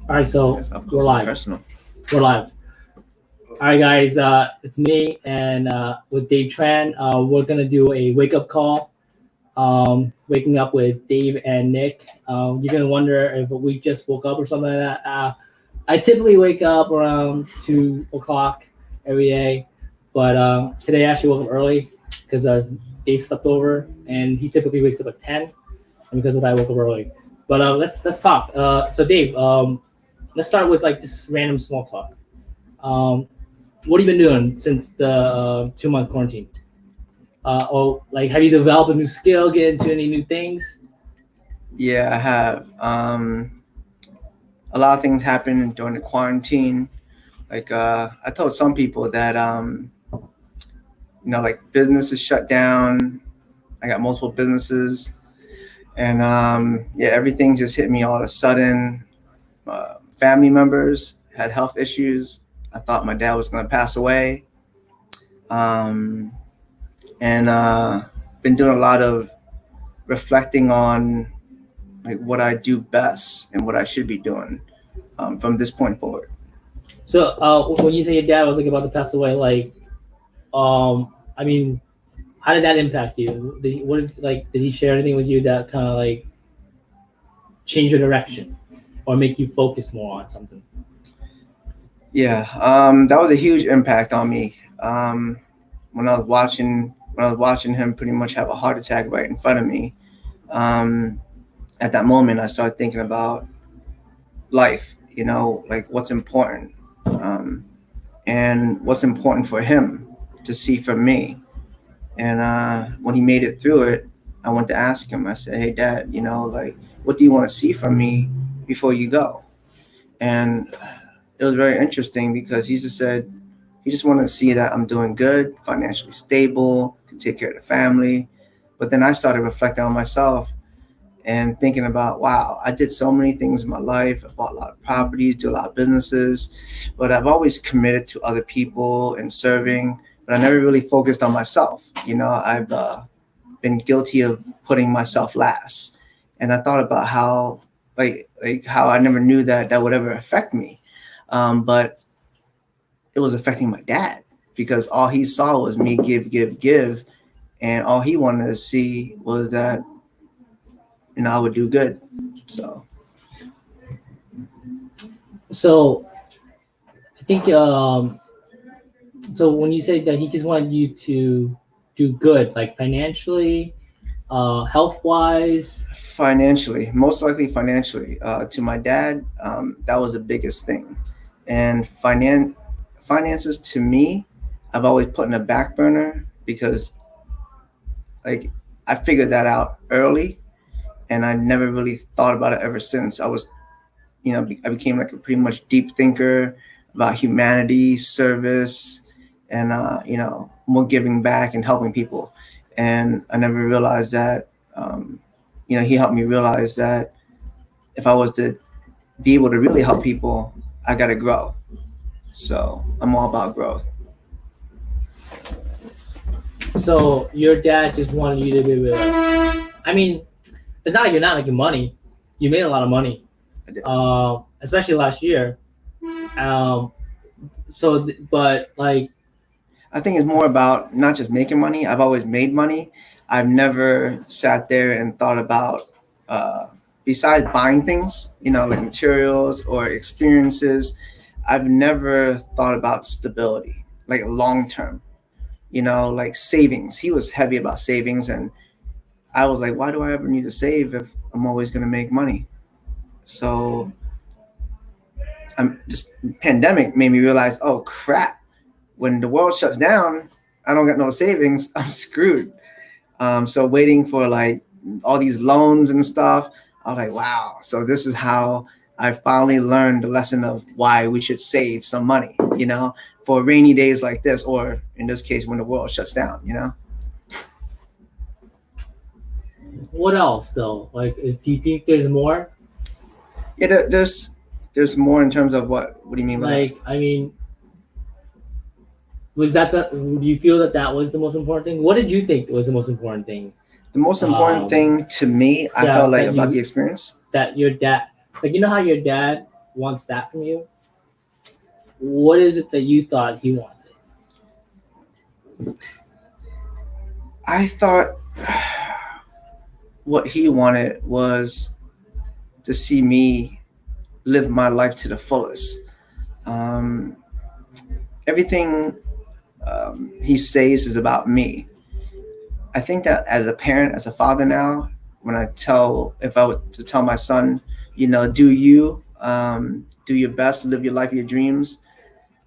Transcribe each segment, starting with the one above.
All right, so Yes, up we're close and live. personal. We're live. All right, guys. It's me and with Dave Tran. We're gonna do a wake up call. Waking up with Dave and Nick. You're gonna wonder if we just woke up or something like that. I typically wake up around 2 o'clock every day, but today I actually woke up early because Dave slept over, and he typically wakes up at 10, and because of that, I woke up early. But let's talk. So Dave, let's start with like just random small talk. Um, what have you been doing since the 2 month quarantine? Like, have you developed a new skill? Get into any new things? Yeah, I have. A lot of things happened during the quarantine. Like I told some people that like businesses shut down. I got multiple businesses, and yeah, everything just hit me all of a sudden. Family members had health issues. I thought my dad was going to pass away, um, and been doing a lot of reflecting on like what I do best and what I should be doing from this point forward. So, when you say your dad was like about to pass away, like, I mean, how did that impact you? Did he share anything with you that kind of like change your direction or make you focus more on something? Yeah, that was a huge impact on me. When I was watching him pretty much have a heart attack right in front of me. Um, at that moment, I started thinking about life. Like what's important, um, and what's important for him to see from me. And when he made it through it, I went to ask him. I said, "Hey, Dad, like, what do you want to see from me before you go?" And it was very interesting because he just said he just wanted to see that I'm doing good, financially stable, to take care of the family. But then I started reflecting on myself and thinking about, wow, I did so many things in my life. I bought a lot of properties, do a lot of businesses, but I've always committed to other people and serving. But I never really focused on myself. I've been guilty of putting myself last, and I thought about how, like how I never knew that that would ever affect me, but it was affecting my dad because all he saw was me give, give, give, and all he wanted to see was that I would do good. So So, I think so when you say that he just wanted you to do good, like financially, health wise. financially, most likely financially, to my dad, that was the biggest thing. And finances to me, I've always put in a back burner because like I figured that out early, and I never really thought about it ever since. I became like a pretty much deep thinker about humanity, service, and more giving back and helping people. And I never realized that. He helped me realize that if I was to be able to really help people, I got to grow. So I'm all about growth. So your dad just wanted you to be able to, I mean, it's not like you're not making money. You made a lot of money, I did. especially last year. Um, but like, I think it's more about not just making money. I've always made money. I've never sat there and thought about, uh, besides buying things, like materials or experiences, I've never thought about stability, like long term, like savings. He was heavy about savings. And I was like, why do I ever need to save if I'm always going to make money? So this pandemic made me realize, oh crap, when the world shuts down, I don't got no savings. I'm screwed. So waiting for like all these loans and stuff, I was like, wow. So this is how I finally learned the lesson of why we should save some money, for rainy days like this, or in this case, when the world shuts down. what else though? Like, do you think there's more? Yeah, there's more in terms of what do you mean by that? Like, I mean, was that the? Do you feel that that was the most important thing? What did you think was the most important thing? The most important Um, thing to me, I felt that like that about the you experience. that your dad, like, you know how your dad wants that from you. What is it that you thought he wanted? I thought what he wanted was to see me live my life to the fullest. Um, Everything he says is about me. I think that as a parent, as a father now, if I were to tell my son, do your best, live your life, your dreams.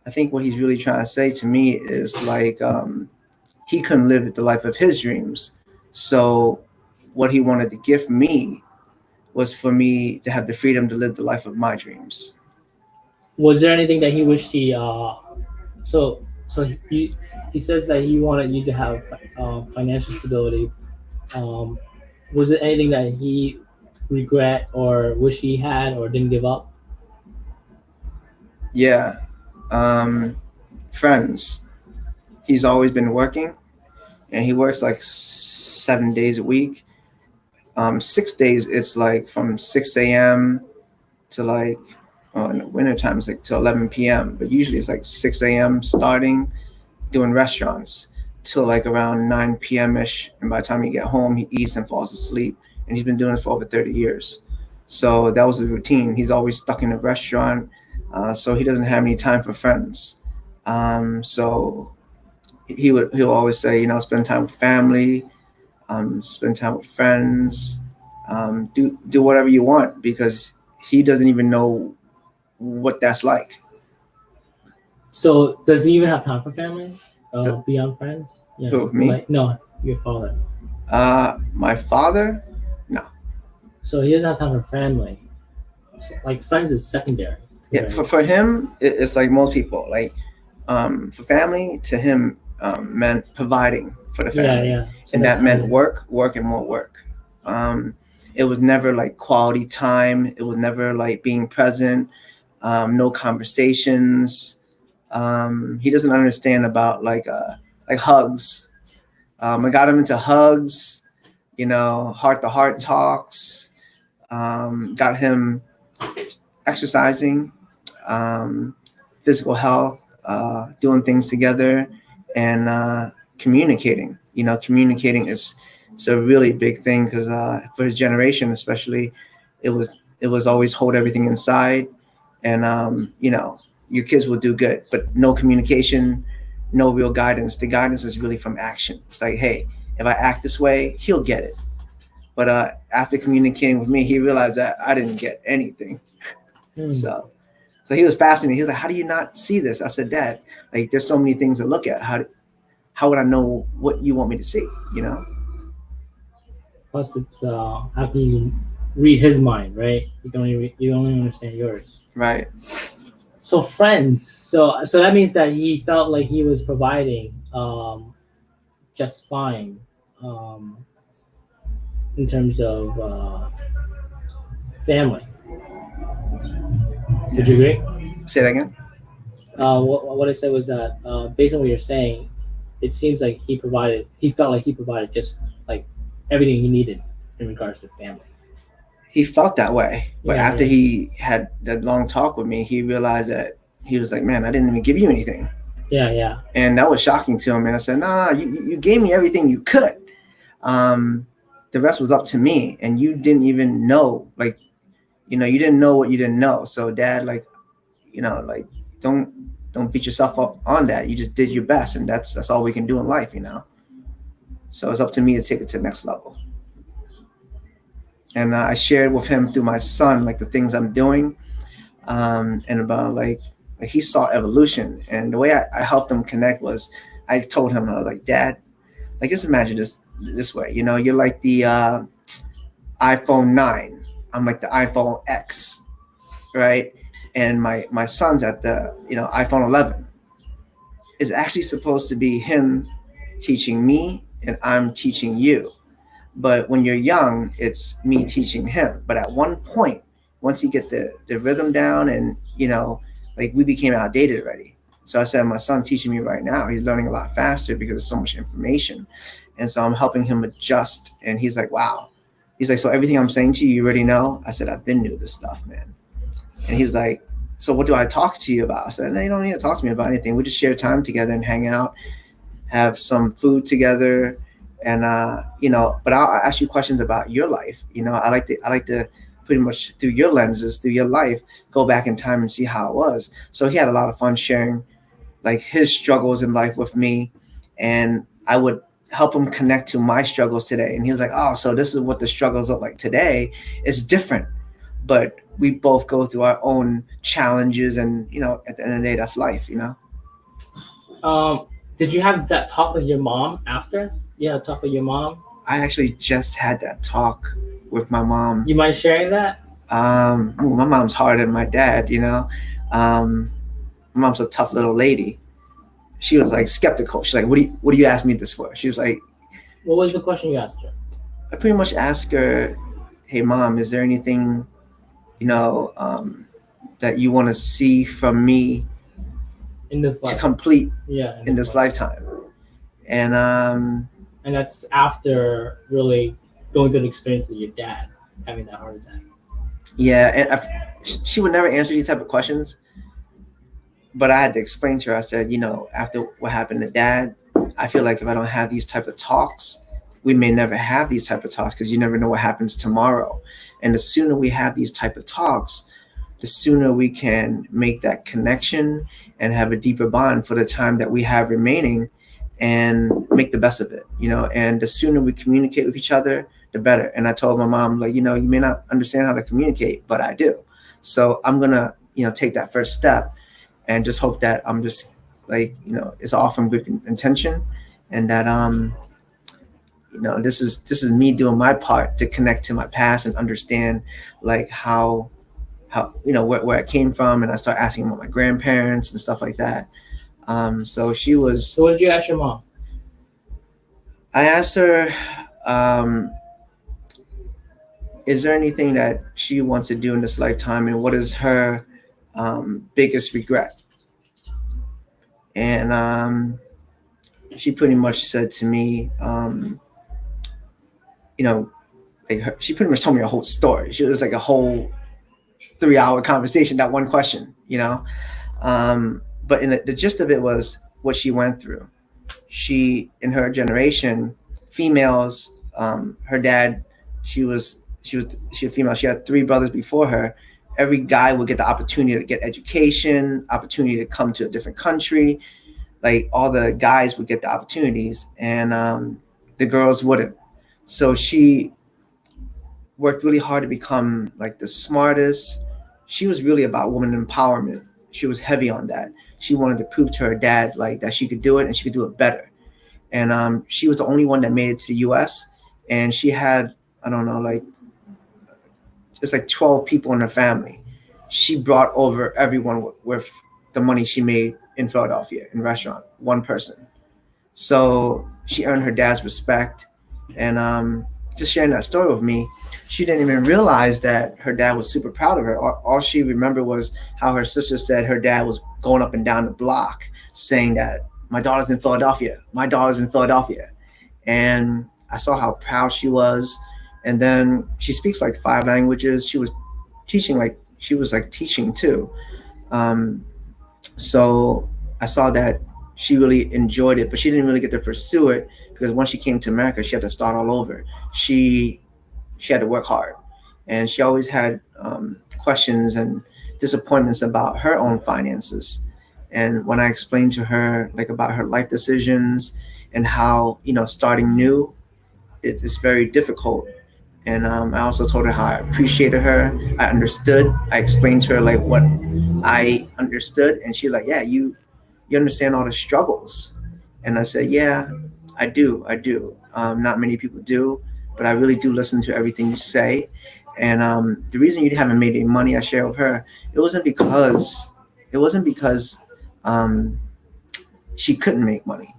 I think what he's really trying to say to me is like, he couldn't live the life of his dreams. So what he wanted to gift me was for me to have the freedom to live the life of my dreams. Was there anything that he wished he says that he wanted you to have financial stability. Um, was there anything that he regret or wish he had or didn't give up? Yeah. Um, Friends. He's always been working, and he works like 7 days a week. 6 days, it's like from 6 a.m. to like, in the winter time, it's like to 11 p.m. But usually it's like 6 a.m. starting doing restaurants till like around 9 p.m. ish. And by the time he get home, he eats and falls asleep. And he's been doing it for over 30 years. So that was his routine. He's always stuck in a restaurant. So he doesn't have any time for friends. So he'll always say, spend time with family, spend time with friends, do whatever you want, because he doesn't even know what that's like. So does he even have time for family beyond friends? Who, me? Like, no, your father. My father? No. So he doesn't have time for family. So, like friends is secondary. Yeah, Right? for him, it's like most people. Like, for family, to him, meant providing for the family. Yeah. So and that meant funny. work, and more work. It was never like quality time. It was never like being present. No conversations. He doesn't understand about like hugs. I got him into hugs, heart to heart talks. Got him exercising, um, physical health, doing things together, and communicating. Communicating is it's a really big thing, because for his generation, especially, it was always hold everything inside, and your kids will do good, but no communication, no real guidance. The guidance is really from action. It's like, hey, if I act this way, he'll get it. But after communicating with me, he realized that I didn't get anything. So he was fascinated. He was like, how do you not see this? I said, Dad, like, there's so many things to look at. How would I know what you want me to see? Plus, it's how can you read his mind, right? You only understand yours. Right. So friends. So that means that he felt like he was providing just fine in terms of family. Would you agree? Say that again. What I said was that based on what you're saying, it seems like he felt like he provided just like everything he needed in regards to family. He felt that way, but Yeah, after yeah. he had that long talk with me, he realized that he was like, man, I didn't even give you anything. Yeah. And that was shocking to him. And I said, no, you gave me everything you could. The rest was up to me, and you didn't even know, like, you didn't know what you didn't know. So Dad, like, like, don't beat yourself up on that. You just did your best, and that's all we can do in life, So it's up to me to take it to the next level. And I shared with him through my son, like, the things I'm doing, and about like he saw evolution. And the way I helped him connect was, I told him, I was like, Dad, like, just imagine this way, you're like the iPhone 9. I'm like the iPhone X, right? And my son's at the iPhone 11. It's actually supposed to be him teaching me, and I'm teaching you. But when you're young, it's me teaching him. But at one point, once you get the rhythm down, and like, we became outdated already. So I said, my son's teaching me right now. He's learning a lot faster because there's so much information. And so I'm helping him adjust. And he's like, wow. He's like, so everything I'm saying to you, you already know? I said, I've been knew this stuff, man. And he's like, so what do I talk to you about? I said, no, you don't need to talk to me about anything. We just share time together and hang out, have some food together, and but I'll ask you questions about your life. I like to pretty much through your lenses, through your life, go back in time and see how it was. So he had a lot of fun sharing like his struggles in life with me, and I would help him connect to my struggles today. And he was like, oh, so this is what the struggles look like today. It's different, but we both go through our own challenges, and at the end of the day, that's life. Did you have that talk with your mom after? Yeah, talk with your mom. I actually just had that talk with my mom. You mind sharing that? My mom's harder than my dad. My mom's a tough little lady. She was like skeptical. She's like, what do you ask me this for? She's like, What was the question you asked her? I pretty much asked her, hey mom, is there anything, that you want to see from me In this to life? complete Yeah. in this lifetime? And And that's after really going through the experience with your dad having that heart attack. yeah, and she would never answer these type of questions, but I had to explain to her. I said, after what happened to dad, I feel like if I don't have these type of talks, we may never have these type of talks, because you never know what happens tomorrow. And the sooner we have these type of talks, the sooner we can make that connection and have a deeper bond for the time that we have remaining, and make the best of it. And the sooner we communicate with each other, the better. And I told my mom, like, you may not understand how to communicate, but I do. So I'm gonna, take that first step, and just hope that I'm just like, it's all from good intention, and that this is me doing my part to connect to my past and understand like how where I came from, and I start asking about my grandparents and stuff like that. So she was. So what did you ask your mom? I asked her, is there anything that she wants to do in this lifetime, and what is her biggest regret? And she pretty much said to me, she pretty much told me a whole story. She was like a whole 3-hour conversation, that one question. But in the gist of it was what she went through. She, in her generation, females, her dad, she was a female. She had 3 brothers before her. Every guy would get the opportunity to get education, opportunity to come to a different country. Like all the guys would get the opportunities, and the girls wouldn't. So she worked really hard to become like the smartest. She was really about woman empowerment. She was heavy on that. She wanted to prove to her dad like that she could do it, and she could do it better. And she was the only one that made it to the U.S. And she had, I don't know, like just like 12 people in her family. She brought over everyone with the money she made in Philadelphia in restaurant, one person. So she earned her dad's respect. And just sharing that story with me, she didn't even realize that her dad was super proud of her. All she remembered was how her sister said her dad was going up and down the block saying that my daughter's in Philadelphia, my daughter's in Philadelphia. And I saw how proud she was. And then she speaks like 5 languages. She was teaching too. So I saw that she really enjoyed it, but she didn't really get to pursue it, because once she came to America, she had to start all over. She had to work hard, and she always had questions and disappointments about her own finances. And when I explained to her like about her life decisions and how starting new, it's very difficult. And I also told her how I appreciated her. I understood. I explained to her like what I understood, and she's like, "Yeah, you understand all the struggles." And I said, "Yeah, I do. Not many people do, but I really do listen to everything you say." And the reason you haven't made any money, I share with her, it wasn't because she couldn't make money.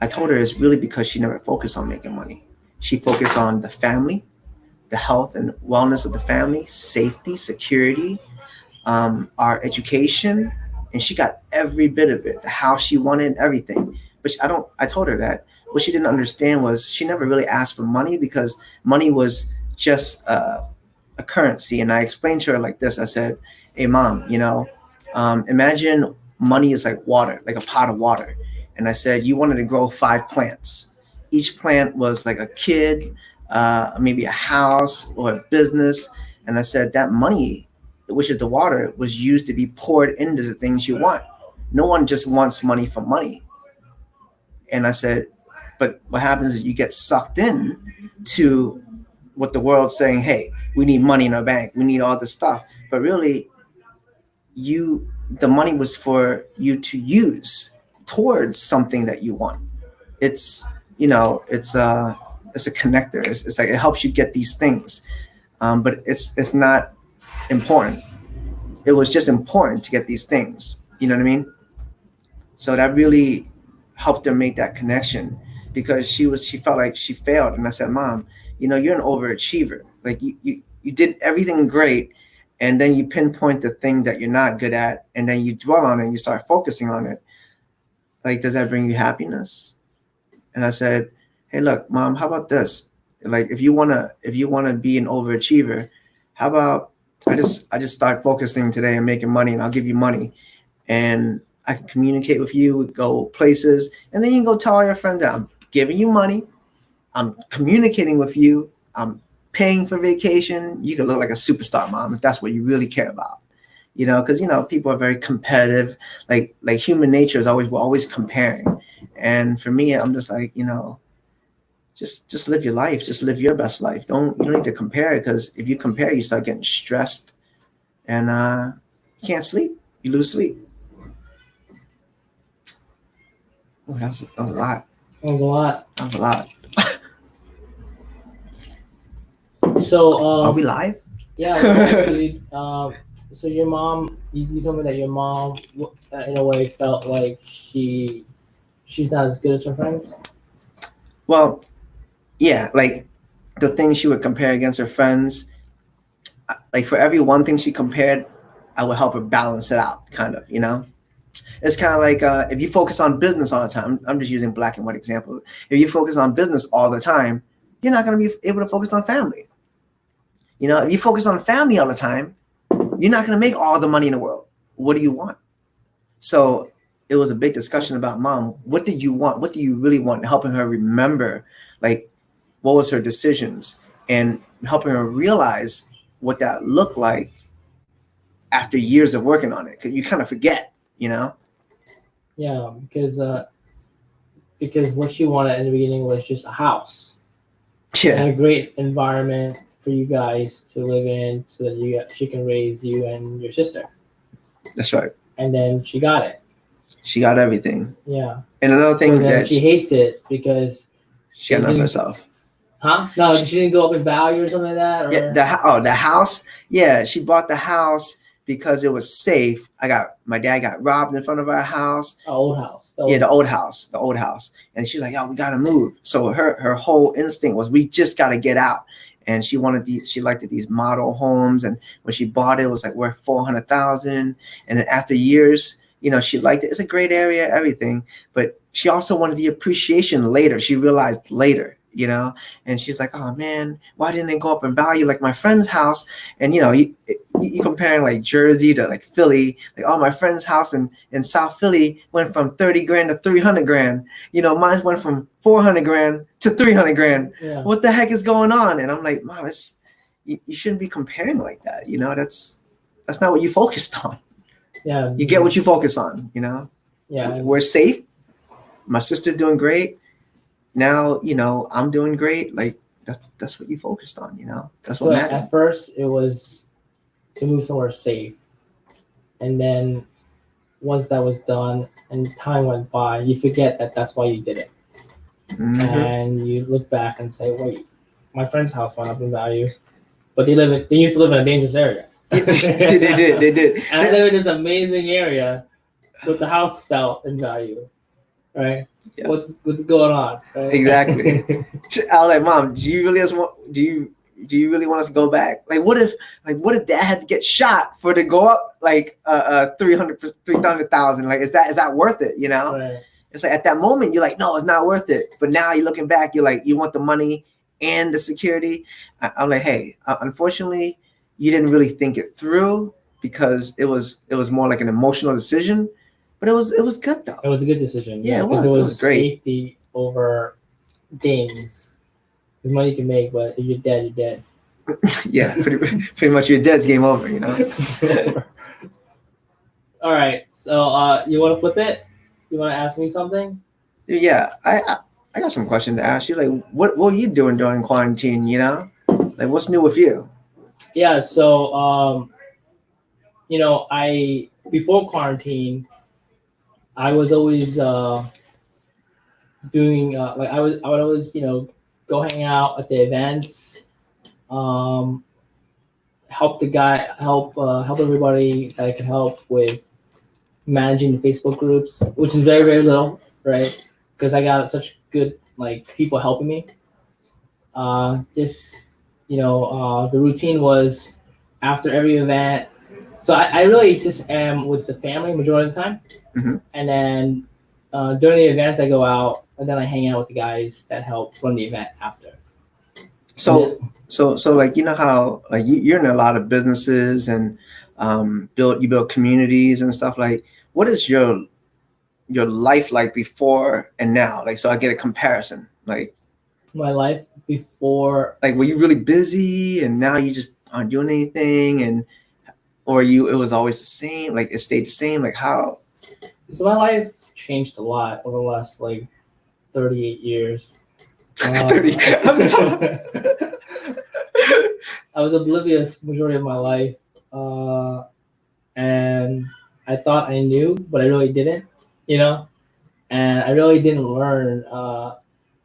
I told her it's really because she never focused on making money. She focused on the family, the health and wellness of the family, safety, security, our education, and she got every bit of it, the house she wanted, everything. But I told her that what she didn't understand was she never really asked for money, because money was just a currency. And I explained to her like this. I said, hey mom, imagine money is like water, like a pot of water. And I said, you wanted to grow 5 plants. Each plant was like a kid, maybe a house or a business. And I said, that money, which is the water, was used to be poured into the things you want. No one just wants money for money. And I said, but what happens is you get sucked in to what the world's saying, hey, we need money in our bank. We need all this stuff. But really, the money was for you to use towards something that you want. It's, it's a connector. It's like it helps you get these things. But it's not important. It was just important to get these things. You know what I mean? So that really helped her make that connection, because she felt like she failed. And I said, mom, you're an overachiever. Like you did everything great, and then you pinpoint the thing that you're not good at, and then you dwell on it and you start focusing on it. Like, does that bring you happiness? And I said, hey, look, mom, how about this? Like, if you wanna be an overachiever, how about I just start focusing today and making money, and I'll give you money, and I can communicate with you, go places, and then you can go tell all your friends that I'm giving you money, I'm communicating with you, I'm paying for vacation. You can look like a superstar, mom, if that's what you really care about. Because people are very competitive. Like human nature is we're always comparing. And for me, I'm just like, just live your life, just live your best life. You don't need to compare, because if you compare, you start getting stressed, and you can't sleep. You lose sleep. Oh, that was a lot. That was a lot. That was a lot. So are we live? Yeah. So your mom, you told me that your mom, in a way, felt like she's not as good as her friends. Well, yeah, like the things she would compare against her friends. Like for every one thing she compared, I would help her balance it out, kind of. It's kind of like if you focus on business all the time. I'm just using black and white examples. If you focus on business all the time, you're not going to be able to focus on family. If you focus on family all the time, you're not going to make all the money in the world. What do you want? So it was a big discussion about, mom, what did you want? What do you really want? Helping her remember, like, what was her decisions, and helping her realize what that looked like after years of working on it. Because you kind of forget, Yeah, because what she wanted in the beginning was just a house. Yeah. And a great environment for you guys to live in, so that she can raise you and your sister. That's right. And then she got it. She got everything. Yeah. And another thing that she hates it because she got enough herself. Huh? No, she didn't go up in value or something like that? Or? Yeah, the house. Yeah, she bought the house because it was safe. My dad got robbed in front of our house. The old house. The old house. And she's like, we gotta move. So her whole instinct was, we just gotta get out. And she liked these model homes. And when she bought it, it was like worth $400,000. And then after years, she liked it. It's a great area, everything. But she also wanted the appreciation later. She realized later, and she's like, oh man, why didn't it go up in value like my friend's house? And you comparing like Jersey to like Philly, like, my friend's house in South Philly went from 30 grand to 300 grand. Mine went from 400 grand to 300 grand. Yeah. What the heck is going on? And I'm like, mom, you shouldn't be comparing like that. That's not what you focused on. Yeah. You get what you focus on, Yeah. We're safe. My sister's doing great. Now, I'm doing great. Like that's what you focused on, That's what mattered. At first it was to move somewhere safe. And then once that was done and time went by, you forget that that's why you did it. Mm-hmm. And you look back and say, wait, my friend's house went up in value, but they used to live in a dangerous area. They did. And I live in this amazing area, but the house fell in value, right? Yeah. What's going on? Right? Exactly. I was like, mom, do you really want us to go back? Like, what if dad had to get shot for it to go up like 300,000? Like, is that worth it? Right. It's like at that moment you're like, no, it's not worth it. But now you're looking back, you're like, you want the money and the security. I'm like, hey, unfortunately, you didn't really think it through. because it was more like an emotional decision, but it was good though. It was a good decision. Yeah, it because was great. Safety over gains. There's money you can make, but if you're dead, you're dead. Yeah, pretty much your dead's game over, you know. All right, so you want to flip it? You want to ask me something? Yeah, I got some questions to ask you. Like, what were you doing during quarantine? You know, like what's new with you? Yeah, so I before quarantine, I was always doing I would always go hang out at the events, um, help everybody that I could help with managing the Facebook groups, which is very very little, right? Because I got such good people helping me. Just the routine was after every event. So I really just am with the family majority of the time, Mhm. and then during the events I go out and then I hang out with the guys that help run the event after. So like you know how like you're in a lot of businesses and build communities and stuff. Like, what is your life like before and now? Like, so I get a comparison. Like My life before, like were you really busy and now you just aren't doing anything, and or it was always the same? Like it stayed the same? Like how? so my life changed a lot over the last 38 years. 30. I was oblivious majority of my life, and I thought I knew, but I really didn't. And I really didn't learn. I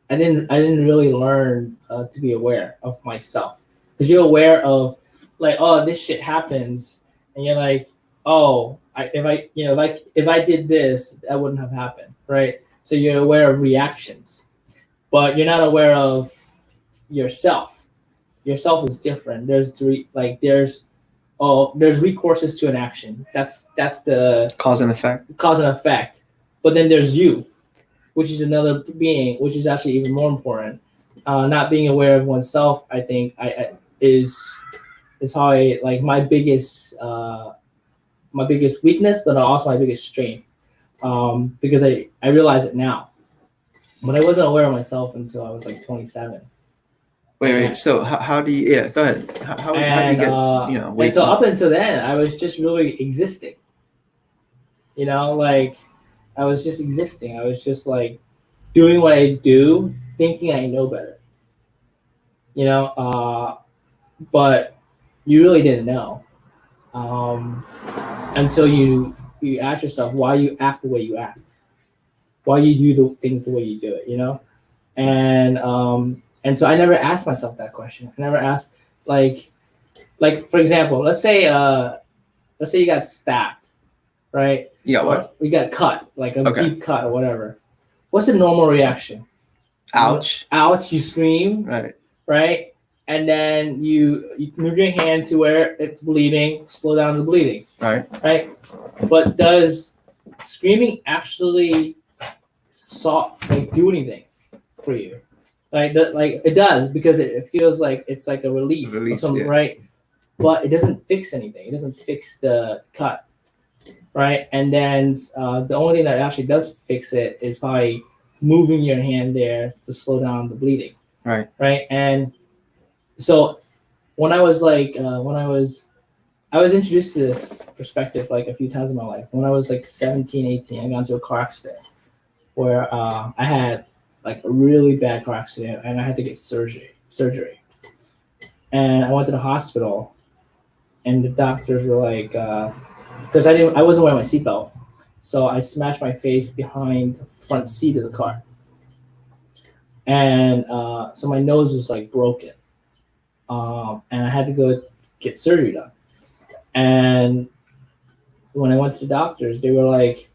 didn't really learn to be aware of myself, because you're aware of oh, this shit happens, and you're like, oh, if I did this, that wouldn't have happened, right? So you're aware of reactions, but you're not aware of yourself. Yourself is different. There's recourses to an action. That's the Cause and effect. But then there's you, which is another being, which is actually even more important. Not being aware of oneself, I think, is probably my biggest weakness, but also my biggest strength. Because I realize it now, but I wasn't aware of myself until I was 27. Wait. So how do you? Yeah, go ahead. How do you get? And so up until then, I was just really existing. I was just existing. I was just doing what I do, thinking I know better. But you really didn't know until you ask yourself why you act the way you act, why you do the things the way you do it. And so I never asked myself that question. I never asked for example, let's say you got stabbed, right? Yeah, what? You got cut, deep cut or whatever. What's the normal reaction? Ouch. Ouch, you scream. Right. And then you move your hand to where it's bleeding, slow down the bleeding. Right. But does screaming actually do anything for you? It does, because it feels like it's a relief or something, yeah. right? But it doesn't fix anything. It doesn't fix the cut, right? And then the only thing that actually does fix it is by moving your hand there to slow down the bleeding. Right. And so when I was I was introduced to this perspective a few times in my life. When I was 17, 18, I got into a car accident where I had a really bad car accident and I had to get surgery. And I went to the hospital and the doctors were because I wasn't wearing my seatbelt, so I smashed my face behind the front seat of the car. And so my nose was broken. And I had to go get surgery done. And when I went to the doctors, they were like,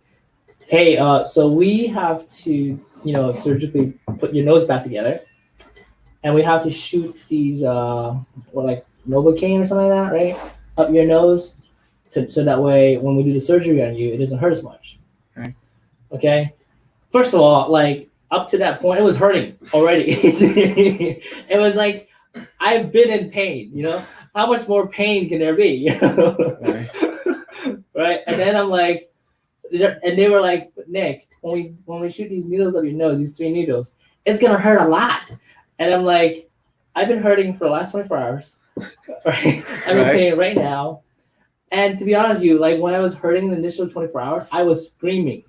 hey, so we have to, surgically put your nose back together. And we have to shoot these, Novocaine or something like that, right? Up your nose. So that way, when we do the surgery on you, it doesn't hurt as much. Right. Okay? First of all, up to that point, it was hurting already. It was I've been in pain, How much more pain can there be? Right. right? And then I'm like, and they were like, Nick, when we shoot these needles up your nose, these 3 needles, it's gonna hurt a lot. And I'm like, I've been hurting for the last 24 hours, right? I'm in pain right now. And to be honest with you, like when I was hurting the initial 24 hours, I was screaming.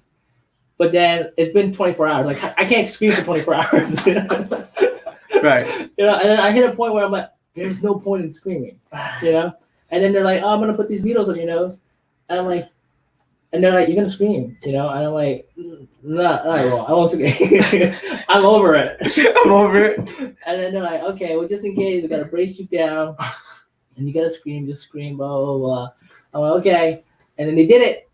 But then it's been 24 hours. Like I can't scream for 24 hours. You know? Right. You know, and then I hit a point where I'm like, there's no point in screaming. You know? And then they're like, oh, I'm gonna put these needles on your nose. And I'm like, and they're like, you're gonna scream, you know? And I'm like, no, I won't scream. I'm over it. I'm over it. And then they're like, okay, well, just in case, we gotta brace you down, and you gotta scream, just scream, blah blah blah. I'm like, okay. And then they did it,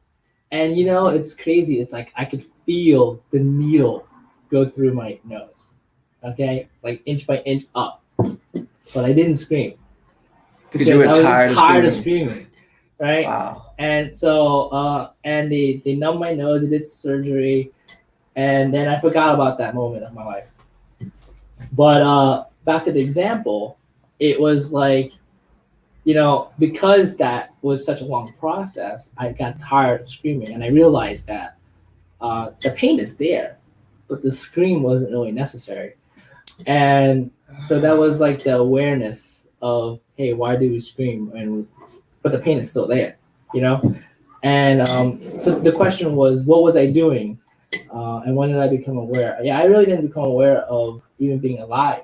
and you know, it's crazy. It's like I could feel the needle go through my nose, okay, like inch by inch up, but I didn't scream Because you were tired of screaming. Right. Wow. And so, and they numbed my nose. They did the surgery, and then I forgot about that moment of my life. But back to the example, it was like, you know, because that was such a long process, I got tired of screaming, and I realized that the pain is there, but the scream wasn't really necessary. And so that was like the awareness of, hey, why do we scream? But the pain is still there, you know? And so the question was, what was I doing? And when did I become aware? Yeah, I really didn't become aware of even being alive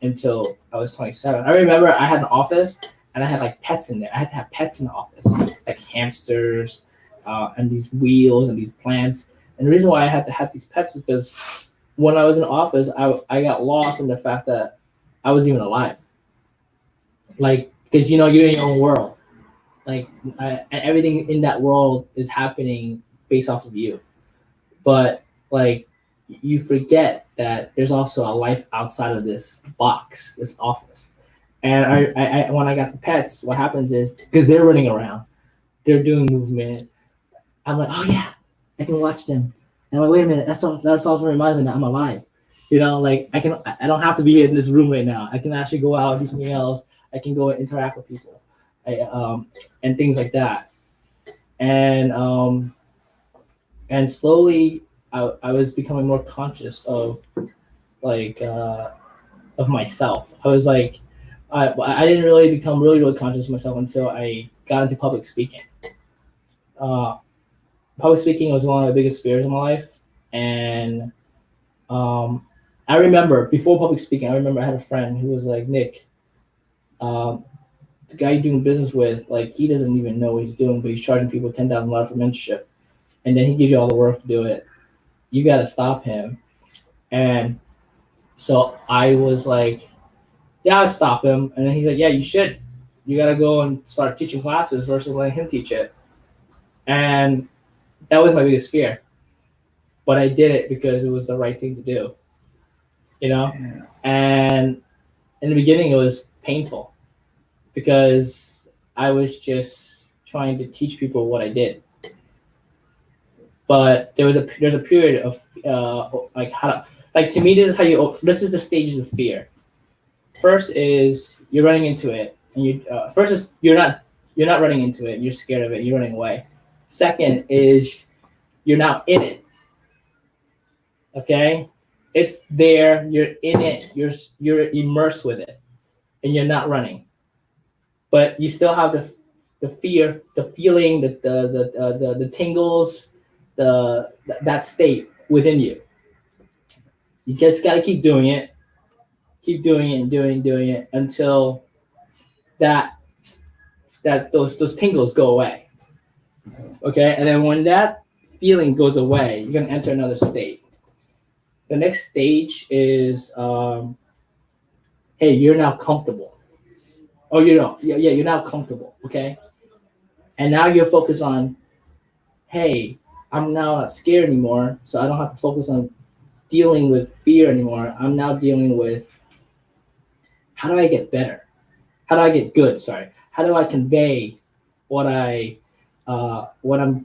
until I was 27. I remember I had an office and I had like pets in there. I had to have pets in the office, like hamsters and these wheels and these plants. And the reason why I had to have these pets is because when I was in office, I got lost in the fact that I was even alive. Like, because, you know, you're in your own world. Like everything in that world is happening based off of you, but like you forget that there's also a life outside of this box, this office. And I when I got the pets, what happens is because they're running around, they're doing movement. I'm like, oh yeah, I can watch them. And I'm like, wait a minute, that's also reminding me that I'm alive. You know, like I don't have to be in this room right now. I can actually go out and do something else. I can go and interact with people. And things like that, and slowly I was becoming more conscious of like of myself. I was like, I didn't really become really conscious of myself until I got into public speaking. Public speaking was one of the biggest fears in my life, and I remember before public speaking, I remember I had a friend who was like, Nick. The guy you're doing business with, like, he doesn't even know what he's doing, but he's charging people $10,000 for mentorship, and then he gives you all the work to do it. You got to stop him. And so I was like, yeah, I'll stop him. And then he's like, yeah, you should. You got to go and start teaching classes versus letting him teach it. And that was my biggest fear. But I did it because it was the right thing to do, you know? Yeah. And in the beginning, it was painful, because I was just trying to teach people what I did. But there's a period of like to me, this is the stages of fear. First is you're running into it, and you're not running into it, you're scared of it, you're running away. Second is you're now in it. Okay? It's there, you're in it, you're immersed with it, and you're not running. But you still have the fear, the feeling, the tingles, that state within you. You just got to keep doing it and doing it until those tingles go away. Okay, and then when that feeling goes away, you're gonna enter another state. The next stage is, hey, you're now comfortable. Oh, you know, yeah, you're now comfortable, okay? And now you're focused on, hey, I'm now not scared anymore, so I don't have to focus on dealing with fear anymore. I'm now dealing with, how do I get better? How do I get good? Sorry. How do I convey what I'm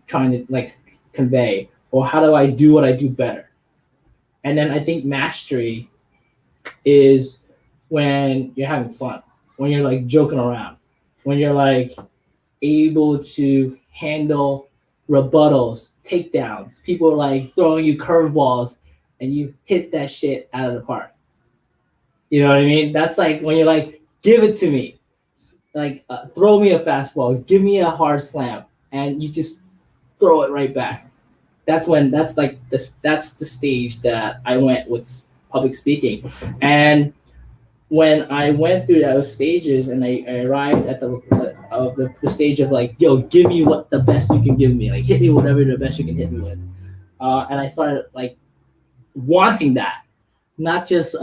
trying to like convey, or how do I do what I do better? And then I think mastery is when you're having fun, when you're like joking around, when you're like able to handle rebuttals, takedowns. People are like throwing you curveballs, and you hit that shit out of the park. You know what I mean? That's like when you're like, give it to me, like throw me a fastball, give me a hard slam, and you just throw it right back. That's like this. That's the stage that I went with public speaking, and when I went through those stages and I arrived at the stage of like, yo, give me what the best you can give me, like hit me whatever the best you can hit me with, and I started like wanting that, not just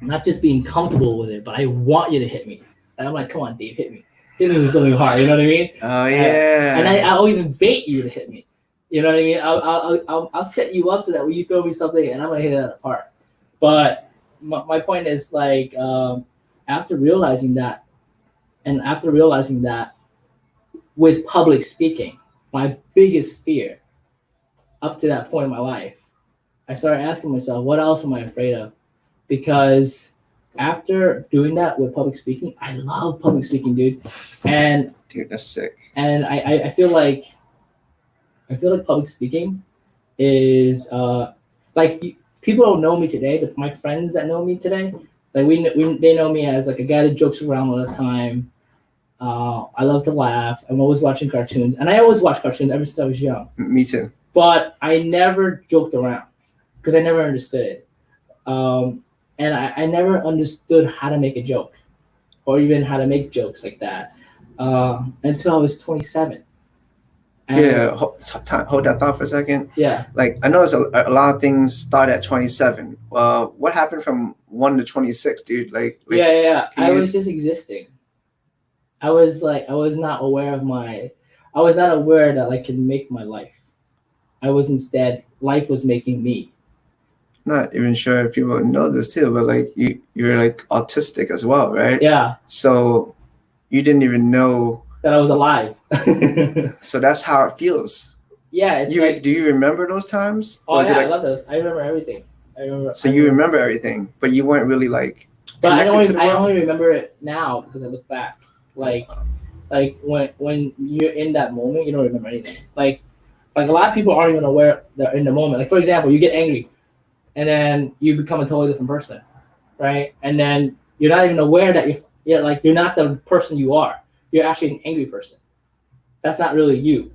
not just being comfortable with it, but I want you to hit me. And I'm like, come on, Dave, hit me with something hard. You know what I mean? Oh yeah. And I'll even bait you to hit me. You know what I mean? I'll set you up so that when you throw me something, and I'm gonna hit it out of the park. But my point is like, after realizing that, with public speaking, my biggest fear up to that point in my life, I started asking myself, what else am I afraid of? Because after doing that with public speaking, I love public speaking, dude. And dude, that's sick. And I feel like public speaking is like people don't know me today, but my friends that know me today, like they know me as like a guy that jokes around all the time. I love to laugh. I'm always watching cartoons, and I always watch cartoons ever since I was young. Me too. But I never joked around because I never understood it. And I never understood how to make a joke or even how to make jokes like that until I was 27. And yeah, hold that thought for a second. Yeah. Like, I know a lot of things start at 27. What happened from 1 to 26, dude? Yeah. I was just existing. I was not aware that I could make my life. I was instead, life was making me. Not even sure if people know this too, but like you're like autistic as well, right? Yeah. So you didn't even know that I was alive. So that's how it feels. Yeah. Do you remember those times? Oh yeah, I love those. I remember everything. You remember everything, but you weren't really like. But I only remember it now because I look back. Like when you're in that moment, you don't remember anything. Like a lot of people aren't even aware they're in the moment. Like for example, you get angry, and then you become a totally different person, right? And then you're not even aware that you're not the person you are. You're actually an angry person. That's not really you.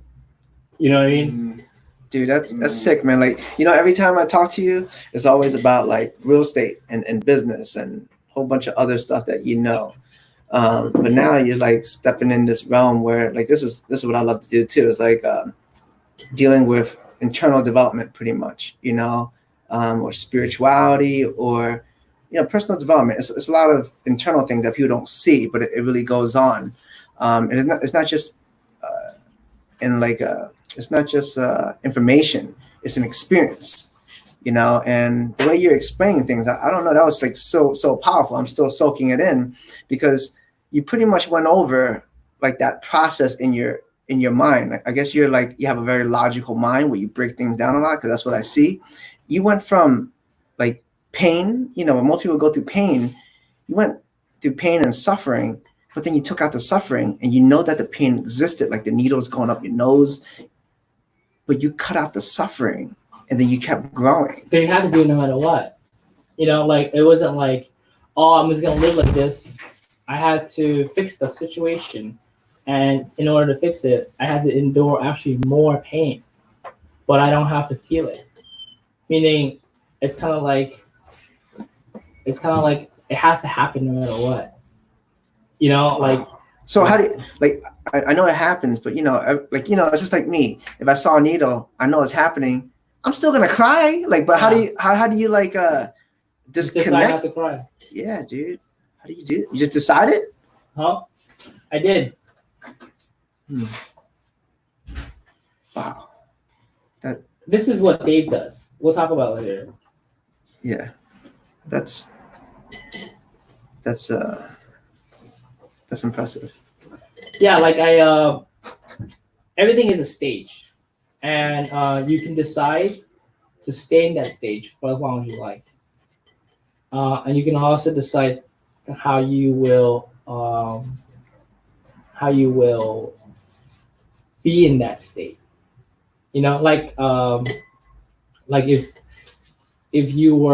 You know what I mean? Dude, that's sick, man. Like, every time I talk to you, it's always about like real estate and business and a whole bunch of other stuff that you know. But now you're like stepping in this realm where like this is what I love to do too. It's like dealing with internal development, pretty much, or spirituality or personal development. It's a lot of internal things that people don't see, but it really goes on. And it's not just information. It's an experience, and the way you're explaining things, I don't know, that was like so powerful. I'm still soaking it in because you pretty much went over like that process in your mind. I guess you have a very logical mind where you break things down a lot, because that's what I see. You went from like pain, when most people go through pain, you went through pain and suffering, but then you took out the suffering and you know that the pain existed, like the needles going up your nose, but you cut out the suffering and then you kept growing. Because you have to do it no matter what. Like it wasn't like, oh, I'm just going to live like this. I had to fix the situation. And in order to fix it, I had to endure actually more pain, but I don't have to feel it. Meaning it's kind of like it has to happen no matter what. So how do you, like, I know it happens, but it's just like me. If I saw a needle, I know it's happening. I'm still gonna cry. Like, but how do you like disconnect? Decide not to cry. Yeah, dude. How do you do it? You just decided? Huh? I did. Wow. This is what Dave does. We'll talk about it later. Yeah. That's impressive. Yeah, like everything is a stage, and you can decide to stay in that stage for as long as you like, and you can also decide how you will be in that state. Like if you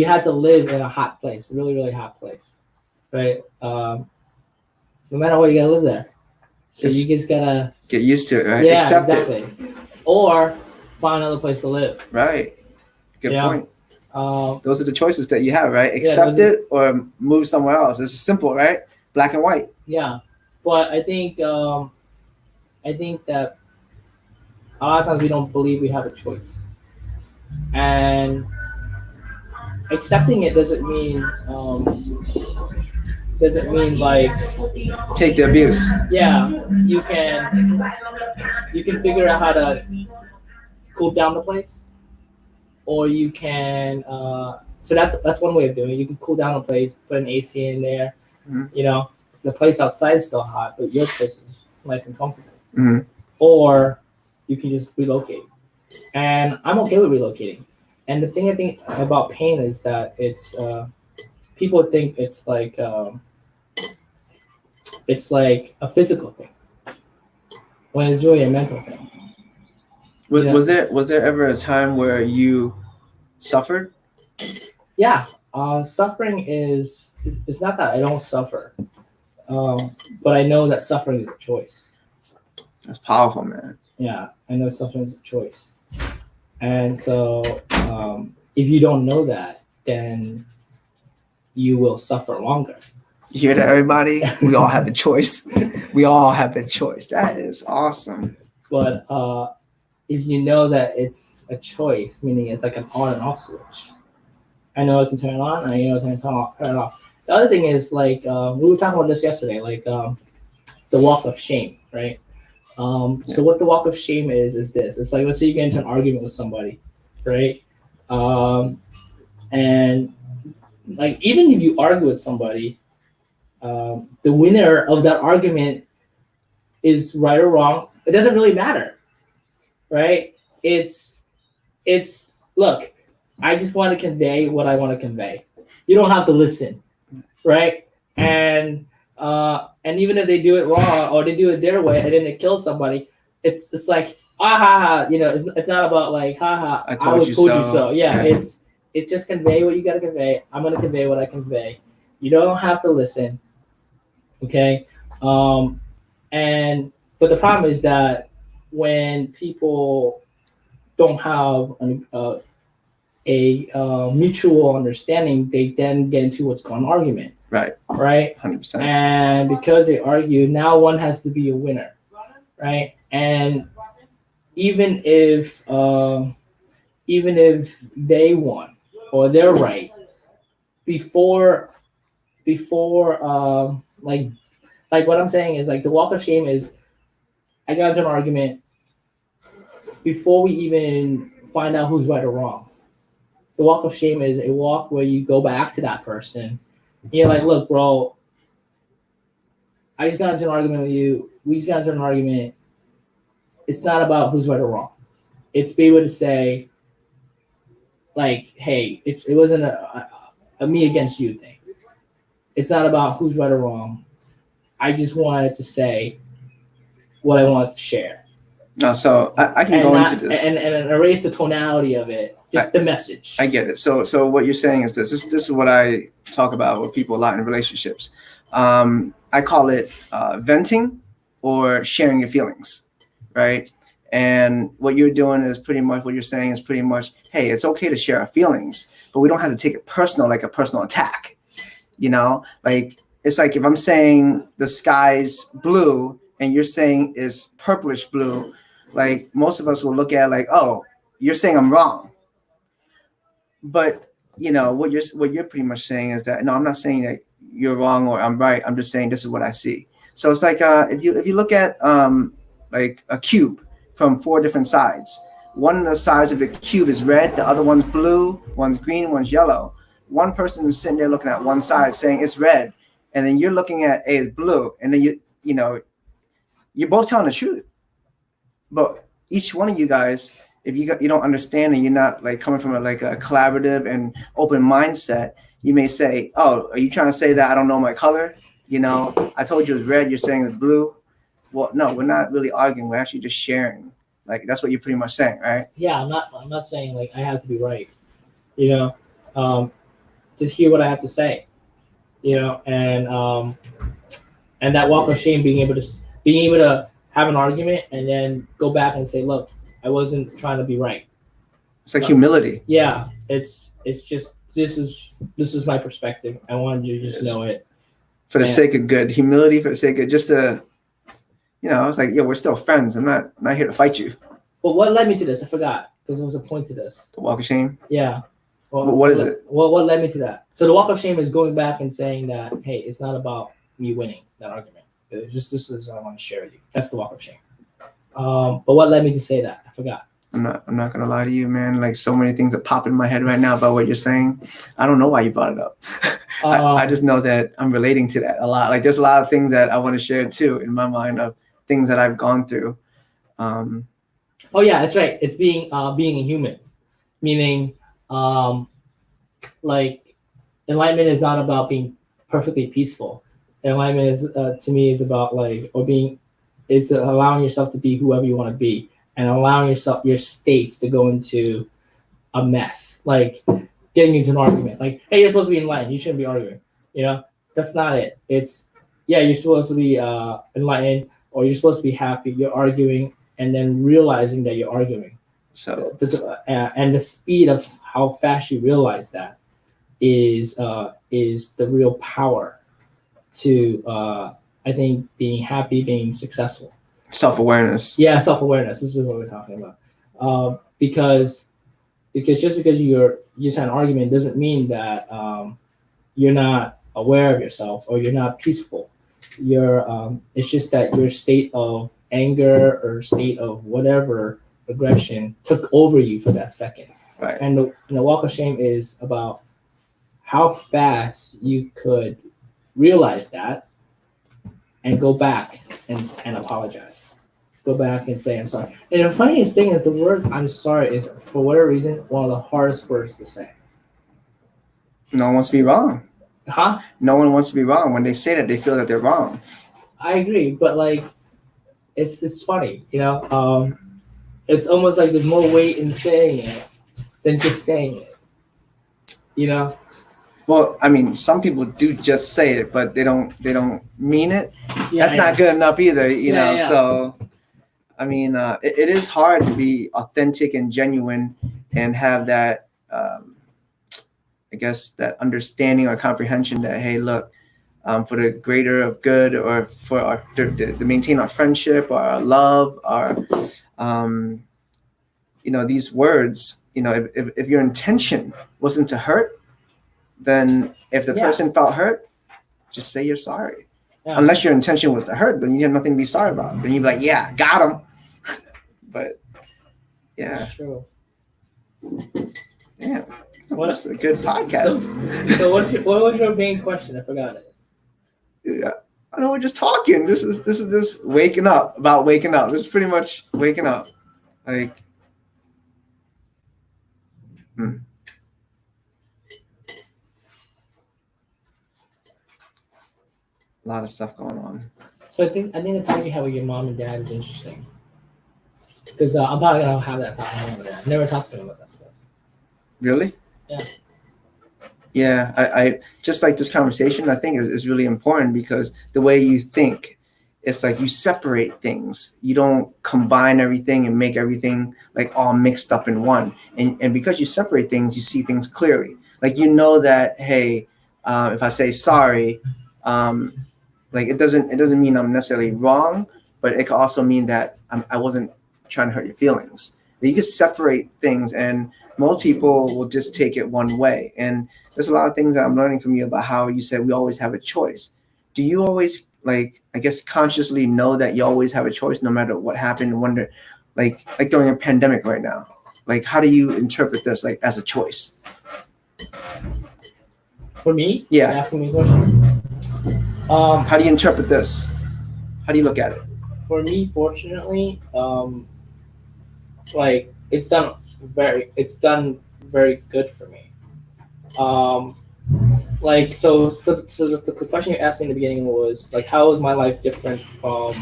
had to live in a hot place, a really really hot place, right? No matter what, you gotta live there. So you just gotta get used to it, right? Yeah, Accept exactly. it. Or find another place to live. Right. Good point. Those are the choices that you have, right? Accept it or move somewhere else. It's simple, right? Black and white. Yeah, but I think that a lot of times we don't believe we have a choice, and accepting it doesn't mean like take the abuse. Yeah, you can figure out how to cool down the place, or you can. So that's one way of doing it. You can cool down the place, put an AC in there. Mm-hmm. The place outside is still hot, but your place is nice and comfortable. Mm-hmm. Or you can just relocate, and I'm okay with relocating. And the thing I think about pain is that it's people think it's like a physical thing, when it's really a mental thing. Was there ever a time where you suffered? Yeah, suffering is it's not that I don't suffer, but I know that suffering is a choice. That's powerful, man. Yeah, I know suffering is a choice, and so if you don't know that, then you will suffer longer. You hear that, everybody? We all have a choice. We all have a choice. That is awesome. But if you know that it's a choice, meaning it's like an on and off switch. I know I can turn it on, and I know I can turn it off. The other thing is like we were talking about this yesterday, like the walk of shame, right? So what the walk of shame is this. It's like, let's say you get into an argument with somebody, right? And like, even if you argue with somebody, the winner of that argument is right or wrong. It doesn't really matter, right? It's look, I just want to convey what I want to convey. You don't have to listen, right? And even if they do it wrong or they do it their way and then they kill somebody, it's like it's not about like I told you so. Yeah, it's just convey what you gotta convey. I'm gonna convey what I convey. You don't have to listen, okay? But the problem is that when people don't have a mutual understanding, they then get into what's called an argument. Right. 100%. And because they argue, now one has to be a winner, right? And even if they won or they're right, before like what I'm saying is like the walk of shame is I got into an argument before we even find out who's right or wrong. The walk of shame is a walk where you go back to that person. You're like, look, bro, I just got into an argument with you. We just got into an argument. It's not about who's right or wrong. It's be able to say, like, hey, it wasn't a me against you thing. It's not about who's right or wrong. I just wanted to say what I wanted to share. No, so I can go into this and erase the tonality of it. Just the message. I get it. So what you're saying is this is what I talk about with people a lot in relationships. I call it venting or sharing your feelings, right? And what you're doing is pretty much what you're saying is pretty much, hey, it's okay to share our feelings, but we don't have to take it personal, like a personal attack. Like it's like if I'm saying the sky's blue and you're saying it's purplish blue, like most of us will look at it like, oh, you're saying I'm wrong. But what you're pretty much saying is that no, I'm not saying that you're wrong or I'm right. I'm just saying this is what I see. So it's like if you look at like a cube from 4 different sides. One of the sides of the cube is red, the other one's blue, one's green, one's yellow. One person is sitting there looking at one side saying it's red, and then you're looking at it's blue, and then you're both telling the truth. But each one of you guys, if you don't understand and you're not like coming from a collaborative and open mindset, you may say, oh, are you trying to say that I don't know my color? I told you it's red, you're saying it's blue. Well, no, we're not really arguing. We're actually just sharing. Like that's what you're pretty much saying, right? Yeah, I'm not saying like I have to be right. You know, just hear what I have to say. You know, and that walk of shame, being able to have an argument and then go back and say, look, I wasn't trying to be right. It's like humility. Yeah, it's just this is my perspective. I wanted you to just know it. For the sake of good, humility for the sake of just to, it's like, we're still friends. I'm not here to fight you. Well, what led me to this? I forgot because there was a point to this. The walk of shame? Yeah. Well, what is it? Well, what led me to that? So the walk of shame is going back and saying that, hey, it's not about me winning that argument. It was just this is what I want to share with you. That's the walk of shame. But what led me to say that? I forgot. I'm not gonna lie to you, man. Like so many things are popping in my head right now about what you're saying. I don't know why you brought it up. I just know that I'm relating to that a lot. Like there's a lot of things that I want to share too in my mind of things that I've gone through. Oh yeah, that's right. It's being a human, meaning like enlightenment is not about being perfectly peaceful. Enlightenment is to me is about is allowing yourself to be whoever you want to be and allowing your states to go into a mess, like getting into an argument. Like, hey, you're supposed to be enlightened. You shouldn't be arguing. That's not it. It's you're supposed to be enlightened or you're supposed to be happy. You're arguing and then realizing that you're arguing. So and the speed of how fast you realize that is the real power to I think being happy, being successful. Self-awareness. Yeah, self-awareness. This is what we're talking about. Because just because you just had an argument doesn't mean that you're not aware of yourself or you're not peaceful. It's just that your state of anger or state of whatever aggression took over you for that second. Right. And the walk of shame is about how fast you could realize that and go back and apologize. Go back and say, I'm sorry. And the funniest thing is the word I'm sorry is, for whatever reason, one of the hardest words to say. No one wants to be wrong. Huh? No one wants to be wrong. When they say that, they feel that they're wrong. I agree, but like, it's funny, It's almost like there's more weight in saying it than just saying it, Well, I mean, some people do just say it, but they don't mean it. Yeah, that's not good enough either, you know. Yeah. So, I mean, it is hard to be authentic and genuine and have that, I guess, that understanding or comprehension that, hey, look, for the greater of good or for to maintain our friendship or our love, our, these words, if your intention wasn't to hurt, then if the person felt hurt, just say you're sorry. Yeah. Unless your intention was to hurt, then you have nothing to be sorry about. Then you'd be like, yeah, got him. But yeah. That's true. Yeah. That's a good podcast. So what was your main question? I forgot it. Yeah. I know we're just talking. This is just waking up, about waking up. This is pretty much waking up. Like a lot of stuff going on. So I think the talk you have with your mom and dad is interesting. Because I'm probably gonna have that talk with them. I never talked to them about that stuff. Really? Yeah. Yeah, I just like this conversation. I think is really important because the way you think, it's like you separate things. You don't combine everything and make everything like all mixed up in one. And because you separate things, you see things clearly. Like that, hey, if I say sorry, like it doesn't mean I'm necessarily wrong, but it can also mean that I wasn't trying to hurt your feelings. You can separate things, and most people will just take it one way. And there's a lot of things that I'm learning from you about how you said we always have a choice. Do you always, like, I guess, consciously know that you always have a choice no matter what happened, and wonder, like during a pandemic right now, like how do you interpret this, like, as a choice? For me? Yeah. You're asking me a question? How do you interpret this? How do you look at it? For me, fortunately, like it's done very good for me. Like so the question you asked me in the beginning was like, how is my life different from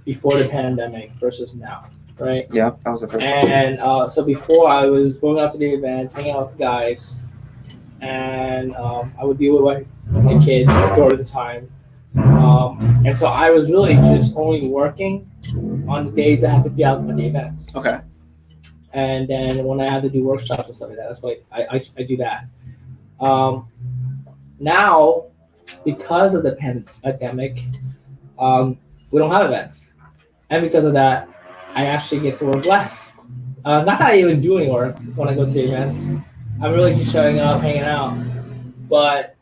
before the pandemic versus now, right? Yeah, that was the first question. And so before I was going out to the events, hanging out with the guys, and I would be with my kids majority of the time. And so I was really just only working on the days I have to be out at the events. Okay. And then when I have to do workshops and stuff like that, that's why I do that. Now, because of the pandemic, we don't have events. And because of that, I actually get to work less. Not that I even do any work when I go to the events. I'm really just showing up, hanging out. But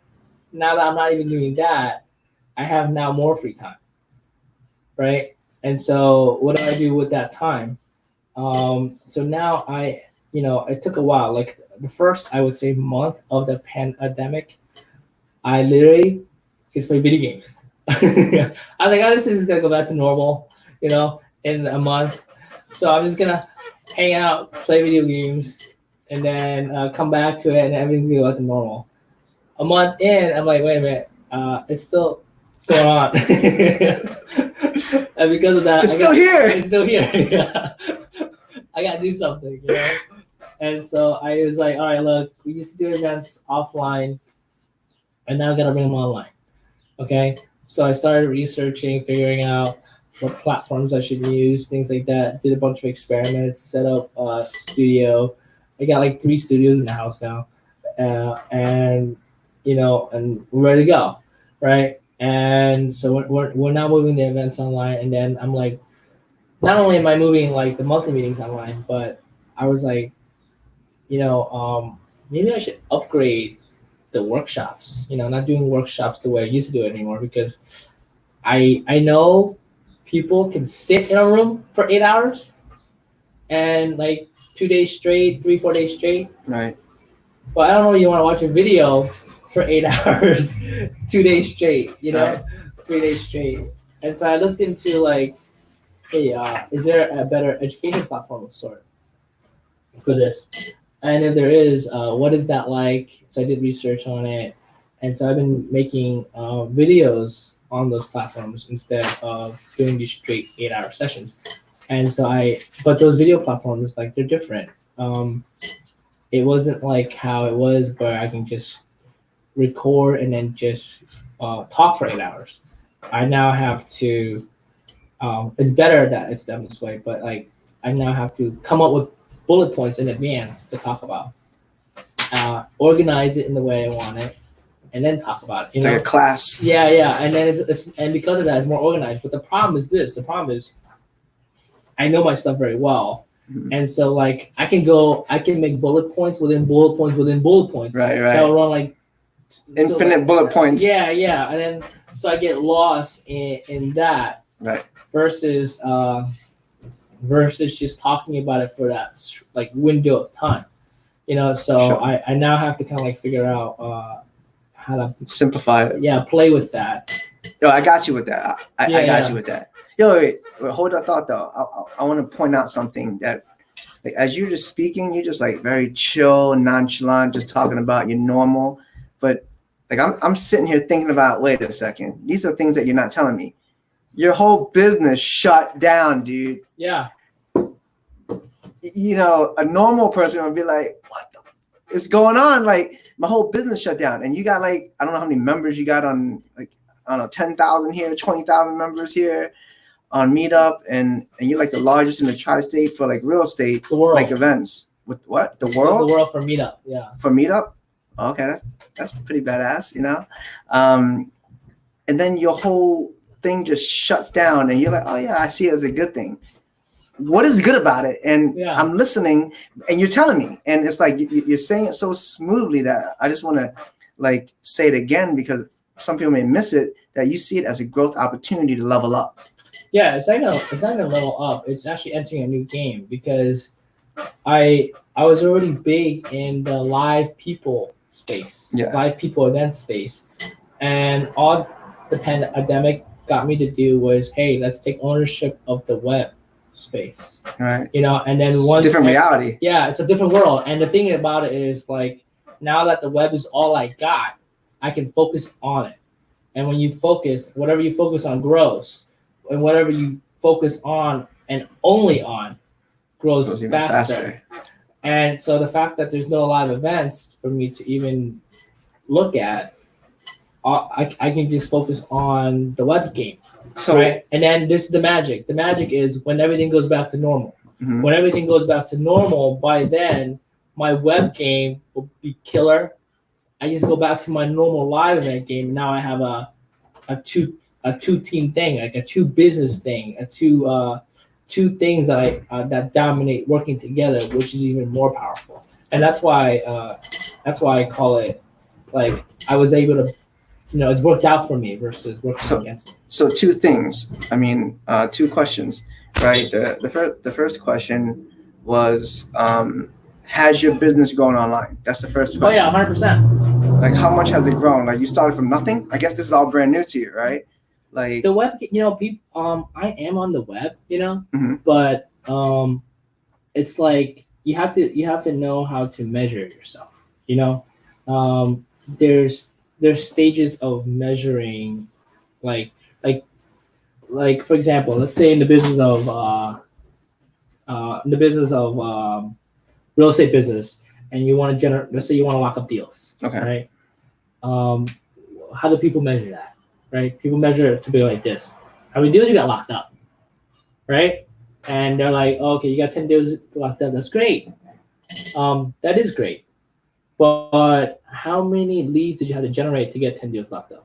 now that I'm not even doing that, I have now more free time, right? And so what do I do with that time? So now it took a while. Like the first, I would say, month of the pandemic, I literally just play video games. I was like, oh, this is gonna go back to normal, in a month. So I'm just gonna hang out, play video games, and then come back to it, and everything's gonna go back to normal. A month in, I'm like, wait a minute, it's still going on. And because of that, It's still here. It's still here. Yeah. I gotta do something, And so I was like, all right, look, we used to do events offline, and now I gotta bring them online. Okay. So I started researching, figuring out what platforms I should use, things like that. Did a bunch of experiments, set up a studio. I got like 3 studios in the house now, and and we're ready to go, right? And so we're now moving the events online, and then I'm like, not only am I moving like the monthly meetings online, but I was like, maybe I should upgrade the workshops. Not doing workshops the way I used to do it anymore, because I know people can sit in a room for 8 hours and like 2 days straight, 3-4 days straight. Right. But I don't know, you want to watch a video for 8 hours, 2 days straight, Right. 3 days straight. And so I looked into like, hey, is there a better education platform of sort for this? And if there is, what is that like? So I did research on it. And so I've been making videos on those platforms instead of doing these straight 8-hour sessions. And so but those video platforms, like, they're different. It wasn't like how it was where I can just record and then just talk for 8 hours. I now have to, it's better that it's done this way, but like I now have to come up with bullet points in advance to talk about, organize it in the way I want it, and then talk about it. It's like a class. Yeah, and then it's and because of that, it's more organized. But the problem is this: I know my stuff very well, and so like I can make bullet points within bullet points within bullet points. Right. That'll run like infinite bullet points. Yeah, and then so I get lost in that. Right. Versus just talking about it for that like window of time, So Sure. I now have to kind of like figure out how to simplify it. Yeah, play with that. Yo, I got you with that. I got you with that. Yo, wait, hold that thought though. I want to point out something that, like, as you're just speaking, you're just like very chill, nonchalant, just talking about your normal. But like I'm sitting here thinking about, wait a second, these are things that you're not telling me. Your whole business shut down, dude. Yeah. A normal person would be like, what the f- is going on? Like, my whole business shut down. And you got like, I don't know how many members you got on, like, I don't know, 10,000 here, 20,000 members here on Meetup. And you're like the largest in the tri-state for like real estate, The world. like events. With what? The world? The world for Meetup, yeah. For Meetup? Okay, that's pretty badass, And then your whole thing just shuts down and you're like, oh yeah, I see it as a good thing. What is good about it? And I'm listening and you're telling me, and it's like you're saying it so smoothly that I just want to like say it again, because some people may miss it, that you see it as a growth opportunity to level up. Yeah, it's not gonna level up. It's actually entering a new game, because I was already big in the live people space, live people event space, and all the pandemic got me to do was, hey, let's take ownership of the web space, right? And then once different reality. Yeah, it's a different world. And the thing about it is, like, now that the web is all I got, I can focus on it. And when you focus, whatever you focus on grows, and whatever you focus on and only on grows Goes even faster. And so the fact that there's no live events for me to even look at, I can just focus on the web game. So right? And then this is the magic. The magic is when everything goes back to normal. Mhm. When everything goes back to normal, by then my web game will be killer. I just go back to my normal live event game. Now I have a two team thing, like a two business thing, two things that that dominate working together, which is even more powerful. And that's why I call it like I was able to, it's worked out for me versus working against me. So two things. I mean, two questions, right? The first question was, has your business grown online? That's the first question. Oh yeah, 100%. Like, how much has it grown? Like, you started from nothing. I guess this is all brand new to you, right? Like the web, people. I am on the web, Mhm. but it's like you have to know how to measure yourself. There's stages of measuring, like for example, let's say in the business of real estate business, and you want to generate. Let's say you want to lock up deals, Okay. right? How do people measure that? Right? People measure it to be like this: how many deals you got locked up, right? And they're like, oh, okay, you got 10 deals locked up. That's great. That is great. But how many leads did you have to generate to get 10 deals locked up?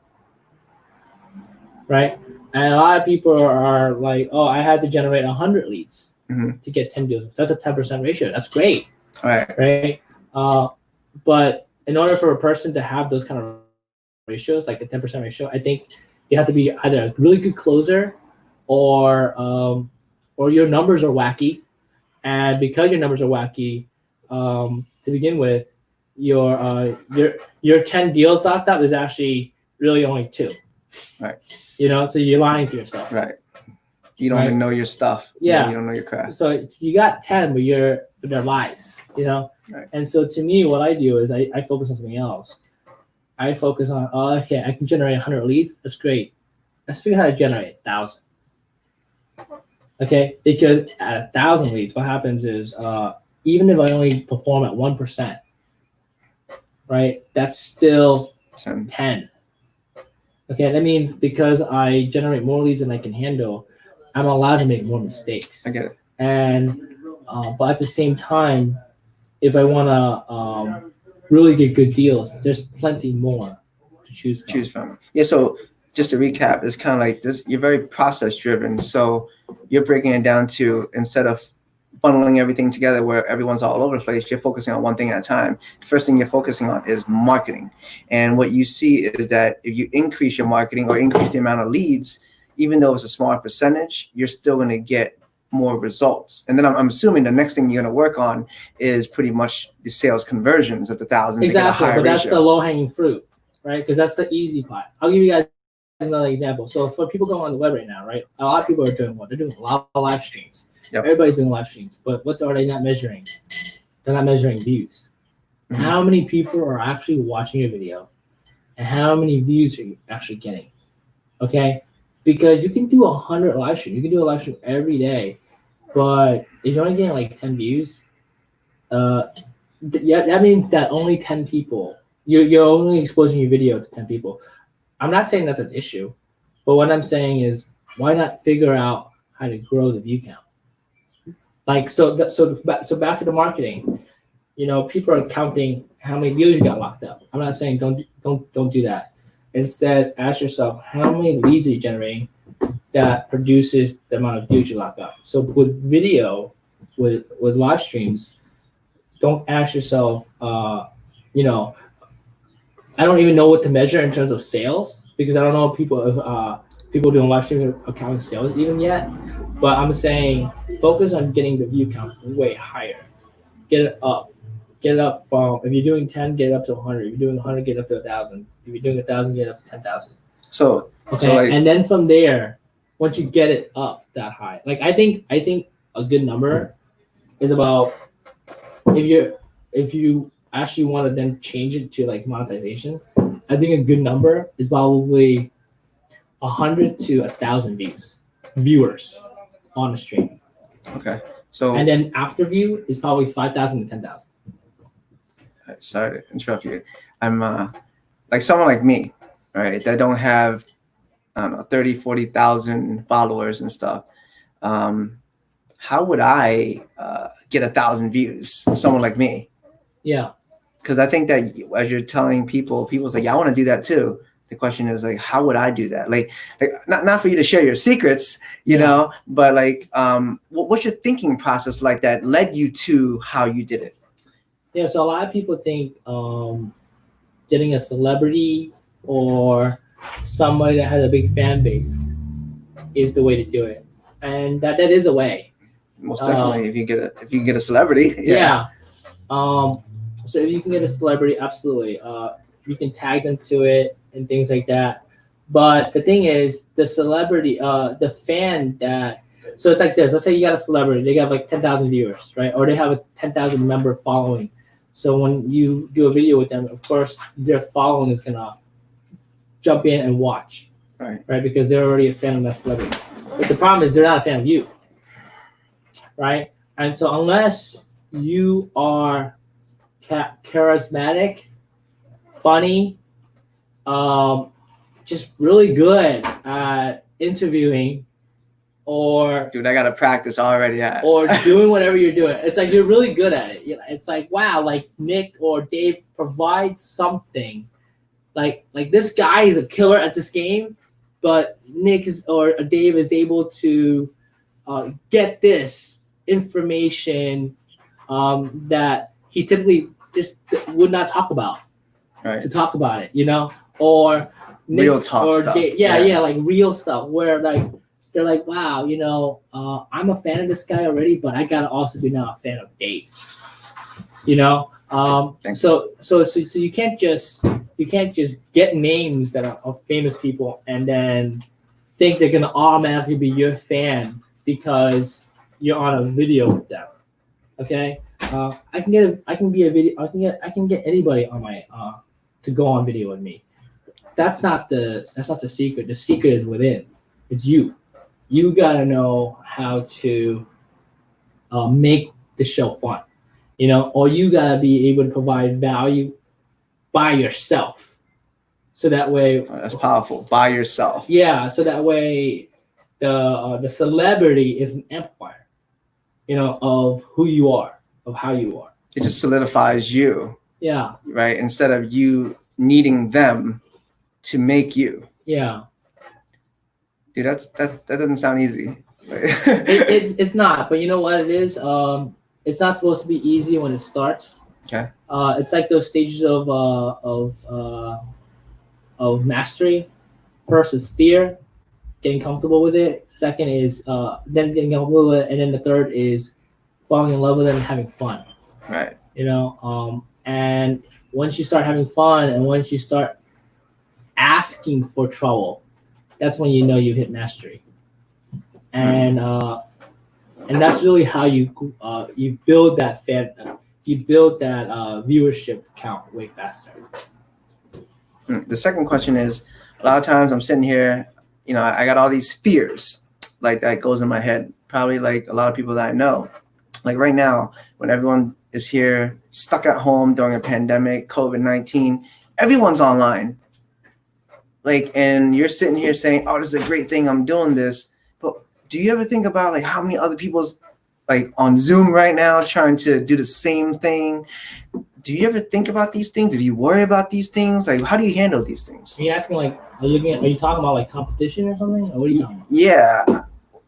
Right? And a lot of people are like, oh, I had to generate 100 leads Mhm. to get 10 deals. That's a 10% ratio. That's great. All right. Right? But in order for a person to have those kind of ratios, like a 10% ratio, I think you have to be either a really good closer or your numbers are wacky. And because your numbers are wacky, to begin with, your 10 deals locked up is actually really only 2. Right. So you're lying to yourself. Right. You don't even know your stuff. Yeah. You don't know your craft. So you got 10, but they're lies. Right. And so to me, what I do is I focus on something else. I focus on, okay, I can generate 100 leads. That's great. Let's figure out how to generate 1,000. Okay, because at 1,000 leads, what happens is even if I only perform at 1%, right, that's still 10. Okay, that means because I generate more leads than I can handle, I'm allowed to make more mistakes. I get it. And but at the same time, if I want to really get good deals, there's plenty more to choose from. Yeah. So just to recap, it's kind of like this. You're very process driven. So you're breaking it down to, instead of bundling everything together where everyone's all over the place, you're focusing on one thing at a time. The first thing you're focusing on is marketing. And what you see is that if you increase your marketing or increase the amount of leads, even though it's a smaller percentage, you're still going to get more results. And then I'm assuming the next thing you're going to work on is pretty much the sales conversions of the 1,000. Exactly, but that's the low hanging fruit, right? Because that's the easy part. I'll give you guys another example. So for people going on the web right now, right? A lot of people are doing what? They're doing a lot of live streams. Yep. Everybody's doing live streams, but what are they not measuring? They're not measuring views. Mm-hmm. How many people are actually watching your video, and how many views are you actually getting? Okay, because you can do 100 live streams. You can do a live stream every day, but if you're only getting like 10 views, that means that only 10 people. You're only exposing your video to 10 people. I'm not saying that's an issue, but what I'm saying is, why not figure out how to grow the view count? Like so back to the marketing. People are counting how many views you got locked up. I'm not saying don't do that. Instead, ask yourself, how many leads are you generating that produces the amount of deals you lock up? So with video, with live streams, don't ask yourself, I don't even know what to measure in terms of sales, because I don't know people doing live streams are counting sales even yet. But I'm saying focus on getting the view count way higher. Get it up. Get it up from, if you're doing 10, get it up to 100. If you're doing 100, get it up to 1,000. If you're doing 1,000, get it up to 10,000. So and then from there, once you get it up that high, like I think a good number is about, if you actually want to then change it to like monetization, I think a good number is probably 100 to 1,000 viewers. on the stream. Okay. So And then after view is probably 5,000 to 10,000. sorry to interrupt you. I'm like someone like me, right? That don't have, I don't know, 30, 40,000 followers and stuff. How would I get 1,000 views? Someone like me. Yeah. Because I think that as you're telling people's like, yeah, I want to do that too. The question is like, how would I do that? Like not for you to share your secrets, you know, but like, what's your thinking process like that led you to how you did it? Yeah. So a lot of people think getting a celebrity or somebody that has a big fan base is the way to do it, and that is a way. Most definitely, if you get a celebrity, yeah. So if you can get a celebrity, absolutely. You can tag them to it and things like that. But the thing is, the celebrity, the fan that, so it's like this. Let's say you got a celebrity, they got like 10,000 viewers, right? Or they have a 10,000 member following. So when you do a video with them, of course, their following is gonna jump in and watch, right? Because they're already a fan of that celebrity. But the problem is they're not a fan of you, right? And so unless you are charismatic, funny, just really good at interviewing, or dude, I gotta practice already. Or doing whatever you're doing. It's like you're really good at it. It's like, wow, like Nick or Dave provides something. Like this guy is a killer at this game, but Nick or Dave is able to get this information that he typically just would not talk about. Right. To talk about it, you know, or Nick real talk or stuff. Dave, yeah, like real stuff where like they're like, wow, you know, I'm a fan of this guy already, but I gotta also be now a fan of Dave. You know, so you can't just get names that are of famous people and then think they're gonna automatically be your fan because you're on a video with them. Okay, I can get anybody on my to go on video with me. That's not the secret. The secret is within. It's you. You gotta know how to make the show fun, you know, or you gotta be able to provide value by yourself. So that way, that's powerful. By yourself. Yeah. So that way, the celebrity is an amplifier, you know, of who you are, of how you are. It just solidifies you. Yeah. Right. Instead of you needing them to make you. Yeah. Dude, that doesn't sound easy. It's not, but you know what it is? It's not supposed to be easy when it starts. Okay. It's like those stages of mastery. First is fear, getting comfortable with it. Second is then getting comfortable with it, and then the third is falling in love with it and having fun. Right. You know, and once you start having fun, and once you start asking for trouble, that's when you know you've hit mastery. And that's really how you build that viewership count way faster. The second question is, a lot of times I'm sitting here, you know, I got all these fears like that goes in my head. Probably like a lot of people that I know. Like right now, when everyone is here stuck at home during a pandemic, COVID-19, everyone's online. Like, and you're sitting here saying, oh, this is a great thing, I'm doing this. But do you ever think about like how many other people's like on Zoom right now trying to do the same thing? Do you ever think about these things? Do you worry about these things? Like, how do you handle these things? Are you asking like, are you talking about like competition or something? Or what are you talking about? Yeah,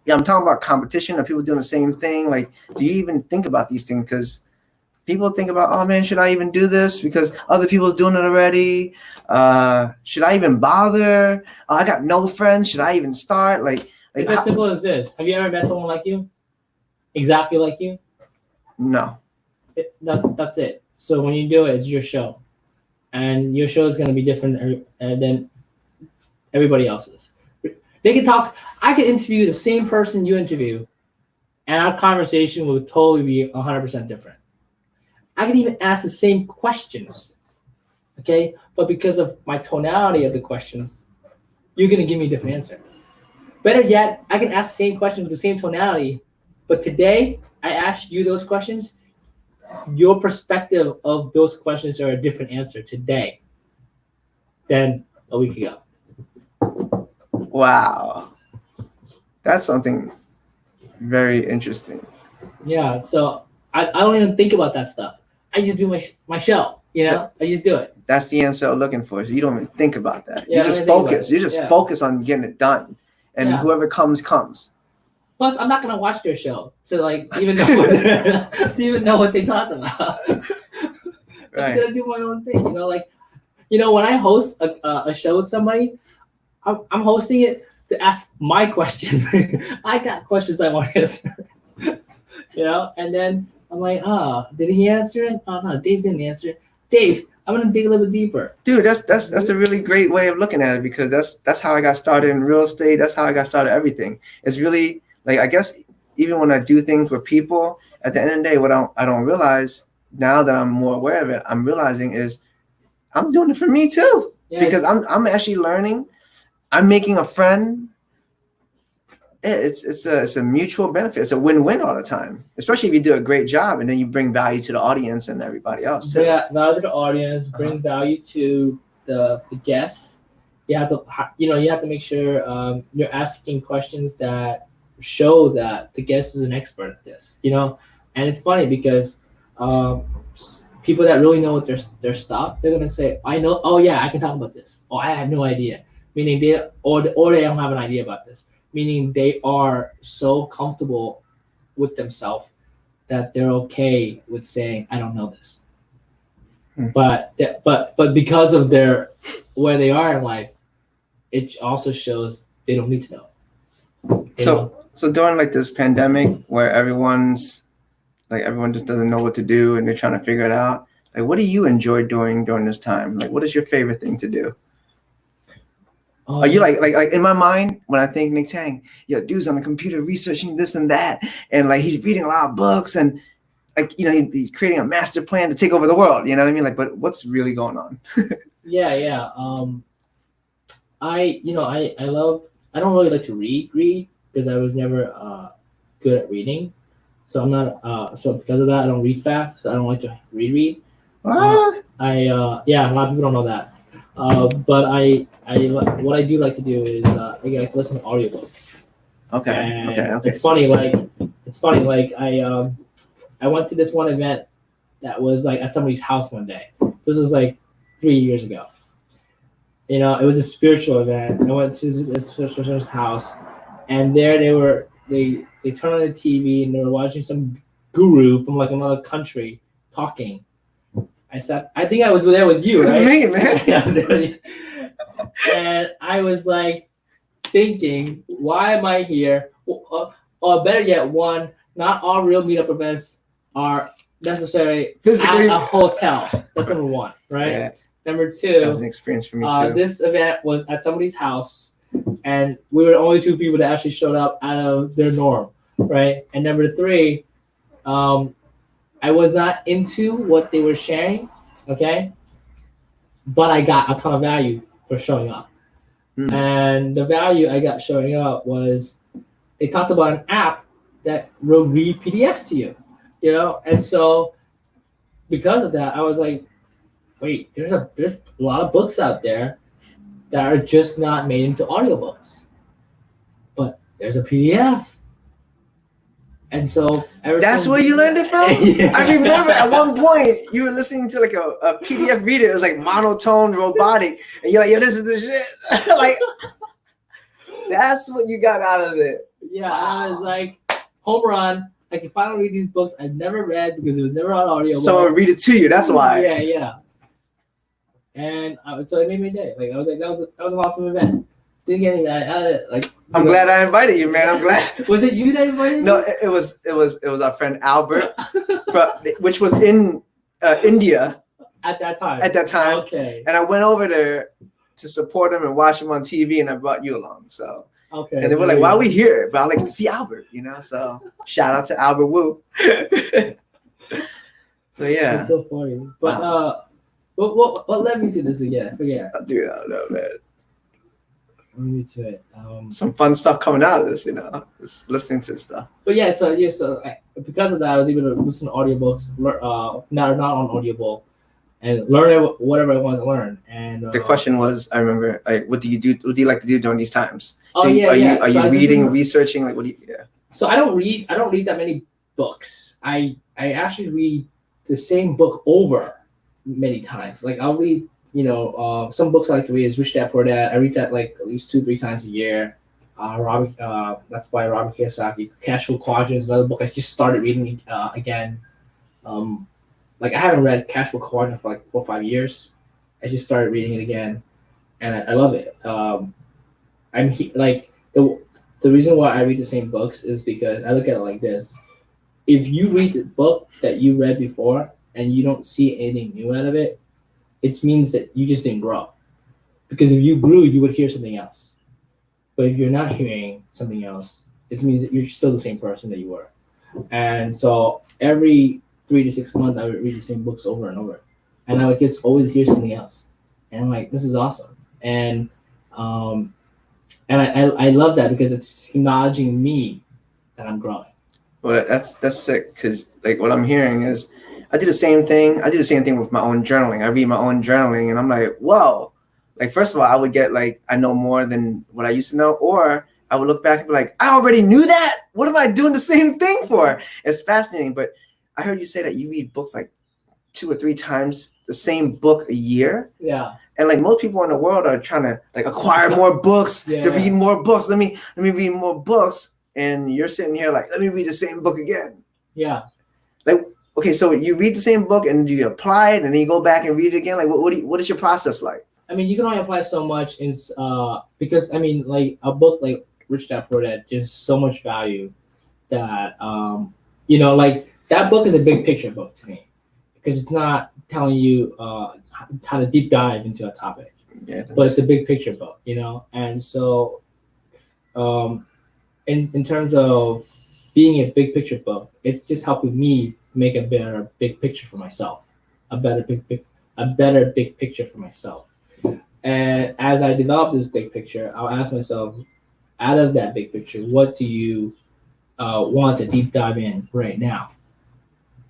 I'm talking about competition. Are people doing the same thing? Like, do you even think about these things? Because people think about, oh man, should I even do this? Because other people's doing it already. Should I even bother? I got no friends. Should I even start? Like it's as simple as this. Have you ever met someone like you? Exactly like you? No. That's it. So when you do it, it's your show. And your show is going to be different than everybody else's. They can talk. I could interview the same person you interview, and our conversation would totally be 100% different. I can even ask the same questions, okay? But because of my tonality of the questions, you're going to give me a different answer. Better yet, I can ask the same question with the same tonality, but today I asked you those questions. Your perspective of those questions are a different answer today than a week ago. Wow, that's something very interesting. Yeah, so I don't even think about that stuff. I just do my show. I just do it. That's the answer I'm looking for. So you don't even think about that. Yeah, You just focus. You just Yeah. focus on getting it done, and Yeah. whoever comes. Plus, I'm not gonna watch their show to even know to even know what they talked about. I'm Right. just gonna do my own thing. When I host a show with somebody, I'm hosting it to ask my questions. I got questions I want to answer. And then I'm like, did he answer it? Oh no, Dave didn't answer it. Dave, I'm gonna dig a little bit deeper. Dude, that's a really great way of looking at it, because that's how I got started in real estate. That's how I got started everything. It's really like, I guess even when I do things with people, at the end of the day, what I don't realize now that I'm more aware of it, I'm realizing is I'm doing it for me too. Yeah. Because I'm actually learning. I'm making a friend. It's a mutual benefit. It's a win-win all the time, especially if you do a great job and then you bring value to the audience and everybody else too. Yeah, value to the audience, bring value to the guests. You have to make sure you're asking questions that show that the guest is an expert at this. And it's funny because people that really know what their stuff, they're gonna say, I know. Oh yeah, I can talk about this. Oh, I have no idea. Meaning they don't have an idea about this. Meaning they are so comfortable with themselves that they're okay with saying, I don't know this. But because of where they are in life, it also shows they don't need to know. So during like this pandemic where everyone just doesn't know what to do and they're trying to figure it out, like what do you enjoy doing during this time? Like what is your favorite thing to do? Are you like in my mind when I think Nick Tang, dude's on the computer researching this and that, and like he's reading a lot of books and like he's creating a master plan to take over the world. You know what I mean? Like, but what's really going on? Yeah. I don't really like to read because I was never good at reading, so I'm not so because of that I don't read fast. So I don't like to read. A lot of people don't know that. But what I do like to do is I like to listen to audiobooks. Okay. It's funny. Like I went to this one event that was like at somebody's house one day. This was like 3 years ago. It was a spiritual event. I went to this person's house, and there they turned on the TV and they were watching some guru from like another country talking. I think I was there with you, right? Me, man. Yeah, I was there with you. And I was like thinking, why am I here? Or better yet, one, not all real meetup events are necessarily physically at a hotel. That's number one, right? Yeah. Number two, that was an experience for me too. This event was at somebody's house, and we were the only two people that actually showed up out of their norm, right? And number three, I was not into what they were sharing, okay? But I got a ton of value for showing up. And the value I got showing up was they talked about an app that will read PDFs to you, And so because of that, I was like, wait, there's a lot of books out there that are just not made into audiobooks. But there's a PDF. And so that's where you learned it from? Yeah. I remember at one point you were listening to like a PDF reader. It was like monotone, robotic, and you're like, yo, this is the shit. Like that's what you got out of it. Yeah, wow. I was like, home run. I can finally read these books I've never read because it was never on audio. So I read it to you. That's why. Yeah. And so it made my day. Like I was like, that was an awesome event. Didn't get any out of it. Like I'm glad I invited you, man. I'm glad. Was it you that invited me? No, it was our friend Albert, which was in India at that time. Okay. And I went over there to support him and watch him on TV, and I brought you along. So okay. And they were like, "Why are we here?" But I like to see Albert, So shout out to Albert Wu. So yeah. It's so funny. But what led me to this again? I forget. Dude, I don't know, man. me to it. Some fun stuff coming out of this, just listening to this stuff. But yeah, so because of that, I was able to listen to audiobooks, not on Audible, and learn whatever I want to learn. And the question was, I remember, what do you do? What do you like to do during these times? Are you so reading, researching? Like, what do you? Yeah. So I don't read that many books. I actually read the same book over many times. Like I'll read, some books I like to read is Rich Dad Poor Dad. I read that like at least 2-3 times a year. That's by Robert Kiyosaki. Cash Flow Quadrant is another book I just started reading again. Like I haven't read Cash Flow Quadrant for like 4 or 5 years. I just started reading it again, and I love it. The reason why I read the same books is because I look at it like this: if you read the book that you read before and you don't see anything new out of it, it means that you just didn't grow. Because if you grew, you would hear something else. But if you're not hearing something else, it means that you're still the same person that you were. And so every 3 to 6 months, I would read the same books over and over. And I would just always hear something else. And I'm like, this is awesome. And I love that because it's acknowledging me that I'm growing. Well, that's sick because like what I'm hearing is I do the same thing. I do the same thing with my own journaling. I read my own journaling and I'm like, whoa. Like, first of all, I would get like, I know more than what I used to know. Or I would look back and be like, I already knew that. What am I doing the same thing for? It's fascinating. But I heard you say that you read books like 2 or 3 times the same book a year. Yeah. And like most people in the world are trying to like acquire more books, to read more books. Let me read more books. And you're sitting here like, let me read the same book again. Yeah. Like, okay, so you read the same book and you apply it and then you go back and read it again. Like, what is your process like? I mean, you can only apply so much because I mean, like a book like Rich Dad Poor Dad, there's so much value that like that book is a big picture book to me because it's not telling you how to deep dive into a topic, but it's a big picture book, and so in terms of being a big picture book, it's just helping me make a better big picture for myself, a better big picture for myself. And as I develop this big picture, I'll ask myself, out of that big picture, what do you want to deep dive in right now?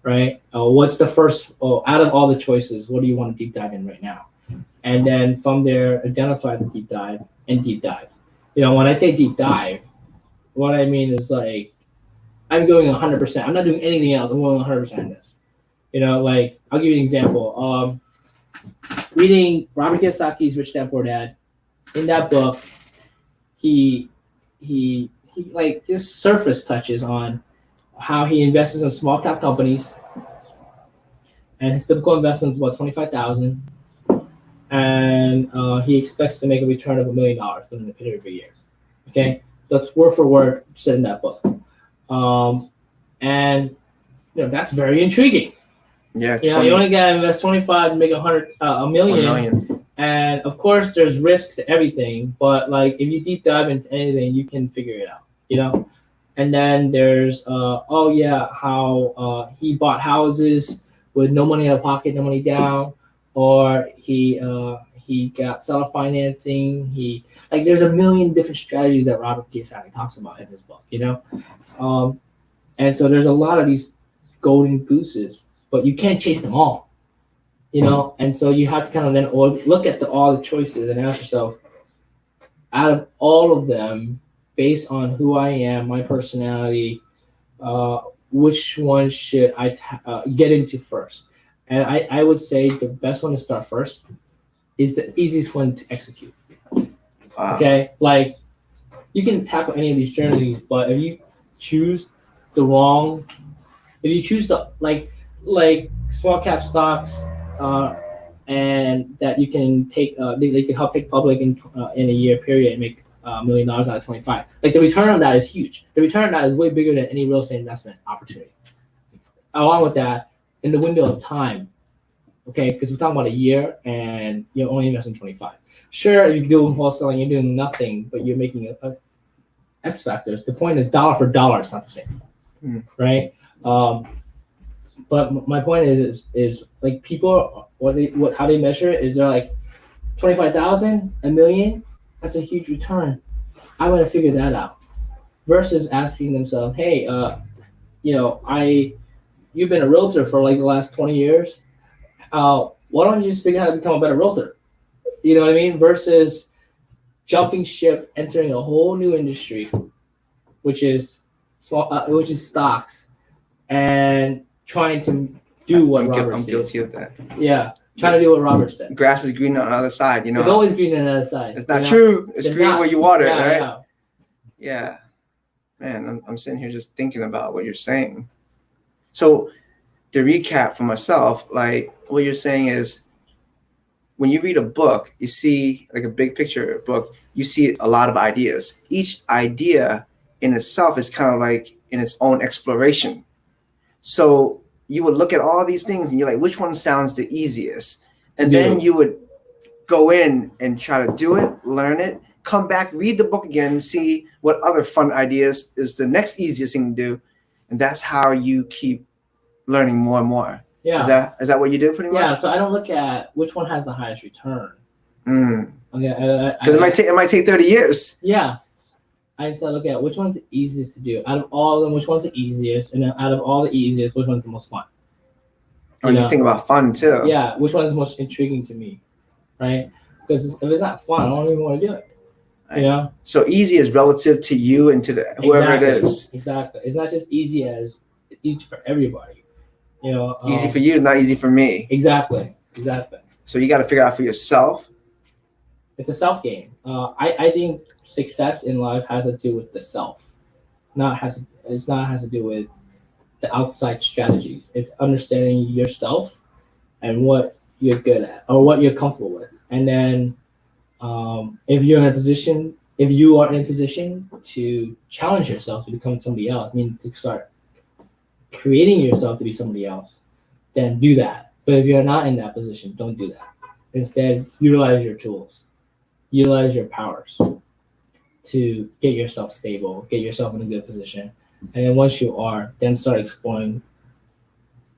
Right? What's the first, out of all the choices, what do you want to deep dive in right now? And then from there, identify the deep dive and deep dive. When I say deep dive, what I mean is like, I'm going 100%. I'm not doing anything else. I'm going 100% in this. Like, I'll give you an example. Reading Robert Kiyosaki's Rich Dad Poor Dad, in that book, he like just surface touches on how he invests in small cap companies, and his typical investment is about $25,000, and he expects to make a return of $1 million within a period of a year. Okay, that's word for word said in that book, and that's very intriguing. Yeah, you only gotta invest 25 to make $1 million. And of course, there's risk to everything. But like, if you deep dive into anything, you can figure it out. And then there's how he bought houses with no money out of pocket, no money down, or he got seller financing. There's a million different strategies that Robert Kiyosaki talks about in his book. And so there's a lot of these golden gooses. But you can't chase them all, and so you have to kind of then look at all the choices and ask yourself, out of all of them, based on who I am, my personality, which one should I get into first? And I would say the best one to start first is the easiest one to execute. Wow. Okay, like you can tackle any of these journeys, but if you choose the like small cap stocks, and that you can take, they can help take public in a year period and make $1 million out of 25. Like the return on that is huge. The return on that is way bigger than any real estate investment opportunity. Along with that, in the window of time, okay, because we're talking about a year and you're only investing 25. Sure, if you're doing wholesaling, you're doing nothing, but you're making a X factors. The point is dollar for dollar, it's not the same, right? But my point is like people, how they measure it is they're like 25,000, $1 million. that's a huge return. I want to figure that out. Versus asking themselves, hey, you've been a realtor for like the last 20 years. Why don't you just figure out how to become a better realtor? You know what I mean? Versus jumping ship, entering a whole new industry, which is which is stocks, and trying to do what Robert said. I'm guilty of that. Yeah, trying to do what Robert said. Grass is green on the other side. You know, It's always green on the other side. it's not true. It's green not. where you water it, Yeah, right? yeah. Yeah. Man, I'm sitting here just thinking about what you're saying. So to recap for myself, like what you're saying is when you read a book, you see like a big picture book, you see a lot of ideas. Each idea in itself is kind of like in its own exploration. So you would look at all these things and you're like, which one sounds the easiest? And then you would go in and try to do it, learn it, come back, read the book again, see what other fun ideas is the next easiest thing to do. And that's how you keep learning more and more. Yeah. Is that what you do pretty much? Yeah, so I don't look at which one has the highest return. Okay. Because it might take 30 years. Yeah. I instead look at which one's the easiest to do. Out of all of them, which one's the easiest? And then out of all the easiest, which one's the most fun? Or you think about fun too. Yeah, which one's most intriguing to me, right? Because if it's not fun, I don't even want to do it. You know? So easy is relative to you and to whoever it is. Exactly. It's not just easy as each for everybody. You know, easy for you, not easy for me. Exactly. So you got to figure out for yourself. It's a self game. I think success in life has to do with the self. Has to do with the outside strategies. It's understanding yourself and what you're good at or what you're comfortable with. And then if you are in a position to challenge yourself to become somebody else, to start creating yourself to be somebody else, then do that. But if you're not in that position, don't do that. Instead, utilize your tools, utilize your powers to get yourself stable, get yourself in a good position. And then once you are, then start exploring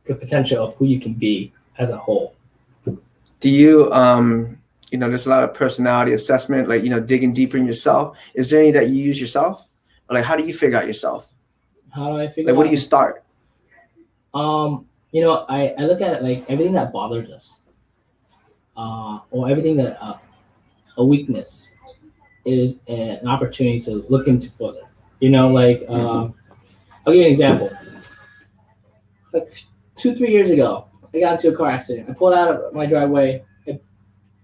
the potential of who you can be as a whole. Do you, there's a lot of personality assessment, like, digging deeper in yourself. Is there any that you use yourself? Or like, how do you figure out yourself? How do I figure out? Like, where do you start? I look at it like everything that bothers us, or everything that a weakness is an opportunity to look into further. I'll give you an example. Like 2-3 years ago, I got into a car accident. I pulled out of my driveway, I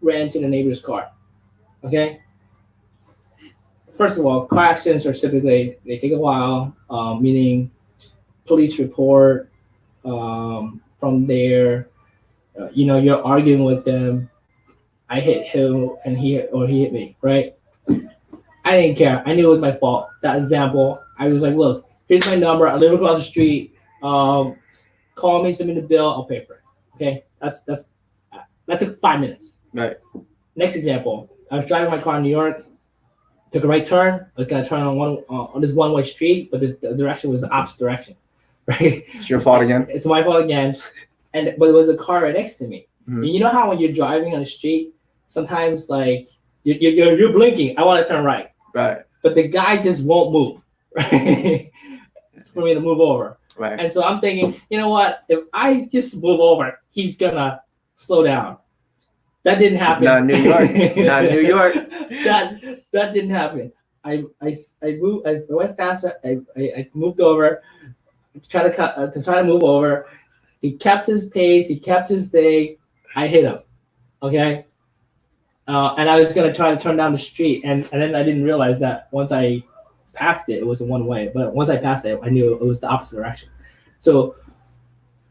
ran into the neighbor's car. Okay. First of all, car accidents are typically, they take a while, meaning police report, from there, you're arguing with them. I hit him and he hit me, right? I didn't care. I knew it was my fault. That example, I was like, look, here's my number. I live across the street. Call me, send me the bill. I'll pay for it. Okay, that took 5 minutes. Right. Next example, I was driving my car in New York. Took a right turn. I was gonna turn on this one-way street, but the direction was the opposite direction. Right. It's your fault again. It's my fault again. But it was a car right next to me. Mm-hmm. And you know how when you're driving on the street, sometimes like you're blinking. I want to turn right. Right. But the guy just won't move. Right. For me to move over. Right. And so I'm thinking, you know what? If I just move over, he's gonna slow down. That didn't happen. Not New York. Not New York. That didn't happen. I moved. I went faster. I moved over. To try to move over. He kept his pace. He kept his thing. I hit him. Okay. And I was gonna try to turn down the street, and then I didn't realize that once I passed it, it was a one way. But once I passed it, I knew it was the opposite direction. So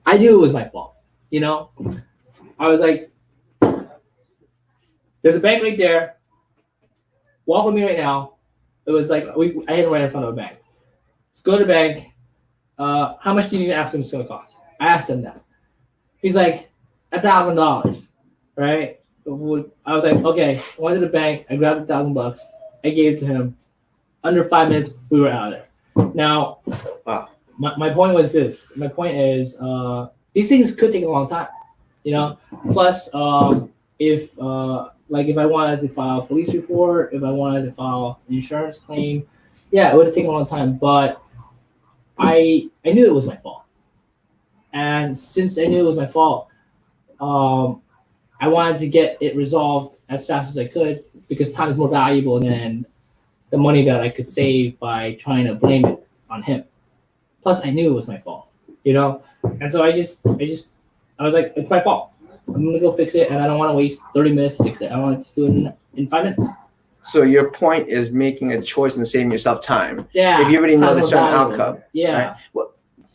I knew it was my fault. I was like, "There's a bank right there. Walk with me right now." It was like I hit him right in front of a bank. Let's go to the bank. How much do you need to ask him it's going to cost? I asked him that. He's like, $1,000, right? I was like, okay. I went to the bank. I grabbed $1,000. I gave it to him. Under 5 minutes, we were out of there. Now, wow. My point was this. My point is, these things could take a long time, Plus, if like if I wanted to file a police report, if I wanted to file an insurance claim, yeah, it would have taken a long time. But I knew it was my fault, and since I knew it was my fault, I wanted to get it resolved as fast as I could because time is more valuable than the money that I could save by trying to blame it on him. Plus, I knew it was my fault, and so I was like, it's my fault. I'm gonna go fix it, and I don't want to waste 30 minutes to fix it. I want to just do it in 5 minutes. So your point is making a choice and saving yourself time. Yeah. If you already know the certain valuable. outcome. Yeah. Right? Well,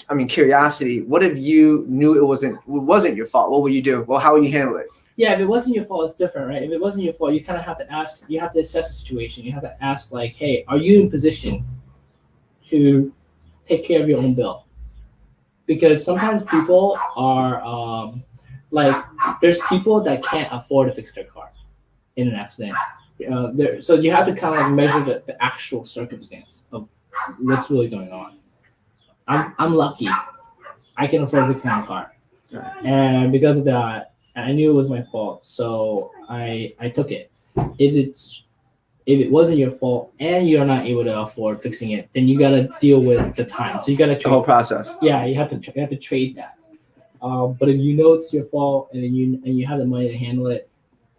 I mean, curiosity. What if you knew it wasn't your fault? What would you do? Well, how would you handle it? Yeah, if it wasn't your fault, it's different, right? If it wasn't your fault, you kind of have to ask. You have to assess the situation. You have to ask, like, hey, are you in position to take care of your own bill? Because sometimes people are there's people that can't afford to fix their car in an accident. So you have to kind of like measure the actual circumstance of what's really going on. I'm lucky. I can afford to fix my car. And because of that, I knew it was my fault. So I took it. If it wasn't your fault and you're not able to afford fixing it, then you gotta deal with the time. So you gotta trade the whole process. Yeah, you have to trade that. But if you know it's your fault and you have the money to handle it,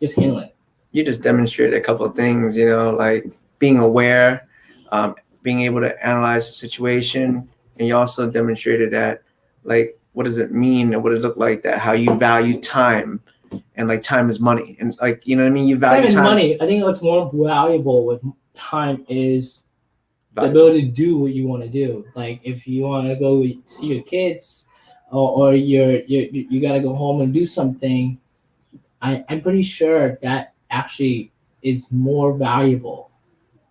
just handle it. You just demonstrated a couple of things, like being aware, being able to analyze the situation, and you also demonstrated that, like, what does it mean and what does it look like that how you value time, and like time is money, and like you value time is money. I think what's more valuable with time is the ability to do what you want to do. Like if you want to go see your kids, or you gotta go home and do something, I'm pretty sure that actually is more valuable,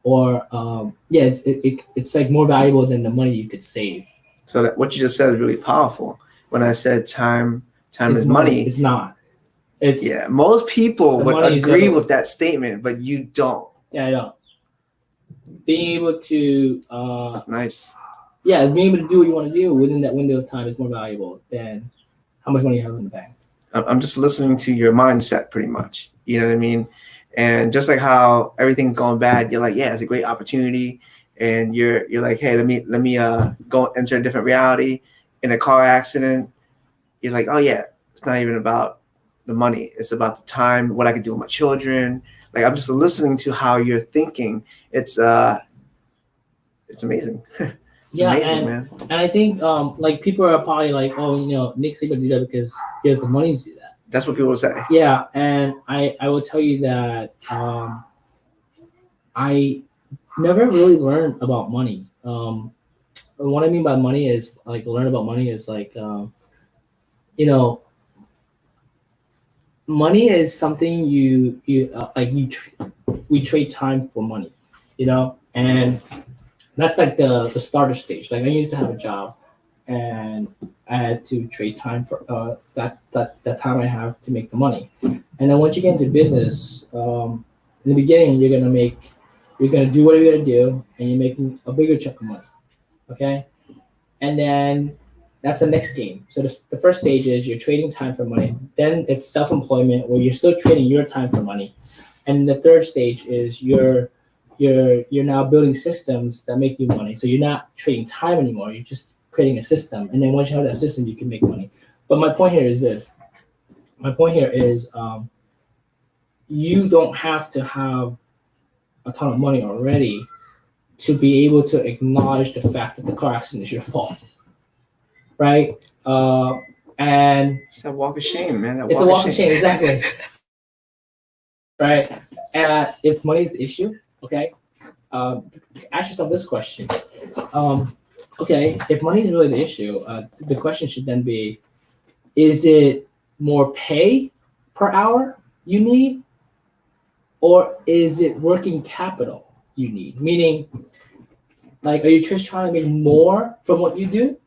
or it's like more valuable than the money you could save. So that what you just said is really powerful. When I said time is money, it's not. It's most people would agree with that statement, but you don't. Yeah, I don't. Being able to that's nice. Yeah, being able to do what you want to do within that window of time is more valuable than how much money you have in the bank. I'm just listening to your mindset, pretty much. You know what I mean? And just like how everything's going bad, you're like, yeah, it's a great opportunity, and you're like, hey, let me go enter a different reality. In a car accident, you're like, oh yeah, it's not even about the money; it's about the time, what I can do with my children. Like I'm just listening to how you're thinking. It's amazing. It's amazing, man. And I think like people are probably like, oh, Nick's able to do that because he has the money to do that. That's what people say. Yeah, and I will tell you that I never really learned about money. What I mean by money is like learn about money is like money is something we trade time for money, and that's like the starter stage. Like I used to have a job, and I had to trade time for that time I have to make the money. And then once you get into business, in the beginning you're gonna do whatever you're gonna do, and you're making a bigger chunk of money. Okay, and then that's the next game. So the first stage is you're trading time for money. Then it's self-employment where you're still trading your time for money, and the third stage is you're now building systems that make you money. So you're not trading time anymore. You're just creating a system, and then once you have that system, you can make money. But my point here is this. My point here is you don't have to have a ton of money already to be able to acknowledge the fact that the car accident is your fault, right? And it's a walk of shame, man. It's a walk of shame, exactly. Right? And if money is the issue, okay, ask yourself this question. Okay, if money is really the issue, the question should then be, is it more pay per hour you need, or is it working capital you need? Meaning, like, are you just trying to make more from what you do?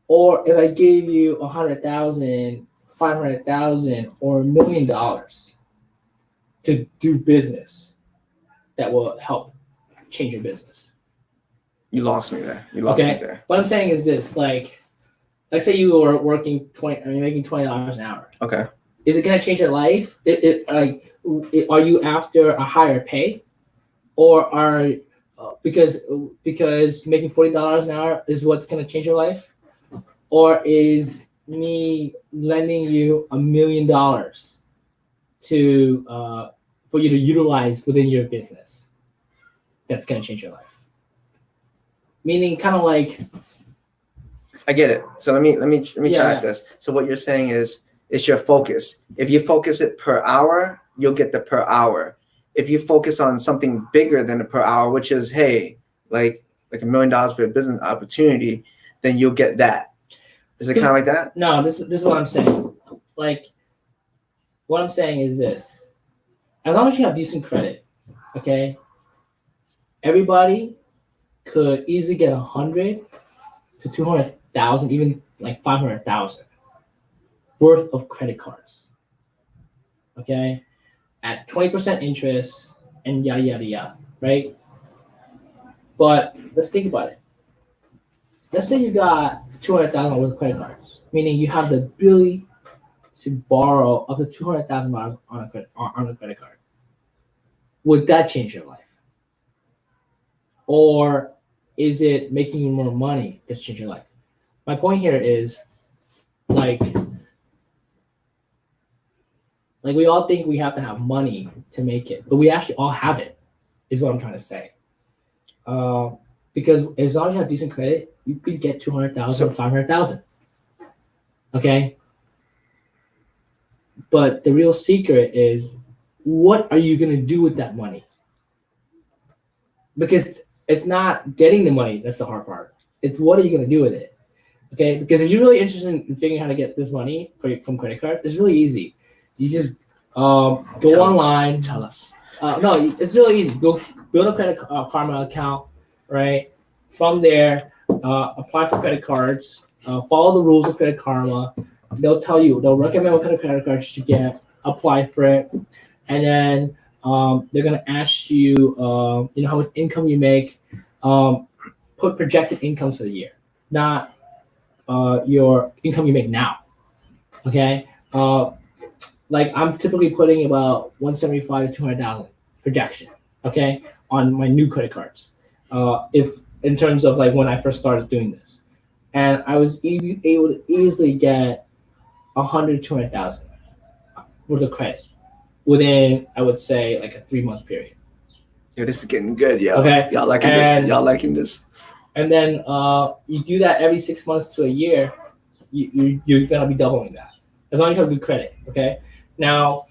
Or if I gave you 100,000, 500,000, or $1 million to do business that will help change your business? You lost me there. You lost me there. What I'm saying is this: like say you were working making $20 an hour. Okay. Is it gonna change your life? Are you after a higher pay, or are because making $40 an hour is what's going to change your life, or is me lending you $1 million to for you to utilize within your business that's going to change your life? Meaning, kind of like, I get it. So let me track Yeah. this. So what you're saying is it's your focus. If you focus it per hour, you'll get the per hour. If you focus on something bigger than the per hour, which is, hey, like $1 million for a business opportunity, then you'll get that. Is it kind of like that? No, this is what I'm saying. Like, what I'm saying is this: as long as you have decent credit, okay, everybody could easily get 100 to 200,000, even like 500,000 worth of credit cards, okay, at 20% interest and yada yada yada, right? But let's think about it. Let's say you got 200,000 worth of credit cards, meaning you have the ability to borrow up to $200,000 on a credit card. Would that change your life? Or is it making you more money that's changing your life? My point here is, like we all think we have to have money to make it, but we actually all have it, is what I'm trying to say. Because as long as you have decent credit, you could get 200,000, 500,000. Okay? But the real secret is, what are you going to do with that money? Because it's not getting the money that's the hard part. It's what are you going to do with it? Okay? Because if you're really interested in figuring out how to get this money from credit card, it's really easy. You just go online. Tell us. No, it's really easy. Go build a credit Karma account, right? From there, apply for credit cards. Follow the rules of Credit Karma. They'll recommend what kind of credit cards you get. Apply for it, and then they're gonna ask you, how much income you make. Put projected incomes for the year, not your income you make now. Okay. Like I'm typically putting about 175 to 200,000 projection, okay, on my new credit cards. If in terms of like when I first started doing this, and I was able to easily get 100, 200,000 worth of credit within, I would say, like a 3-month period. Yo, this is getting good, yo. Okay. Y'all liking this? Y'all liking this? And then you do that every 6 months to a year, you're gonna be doubling that as long as you have good credit. Okay. Now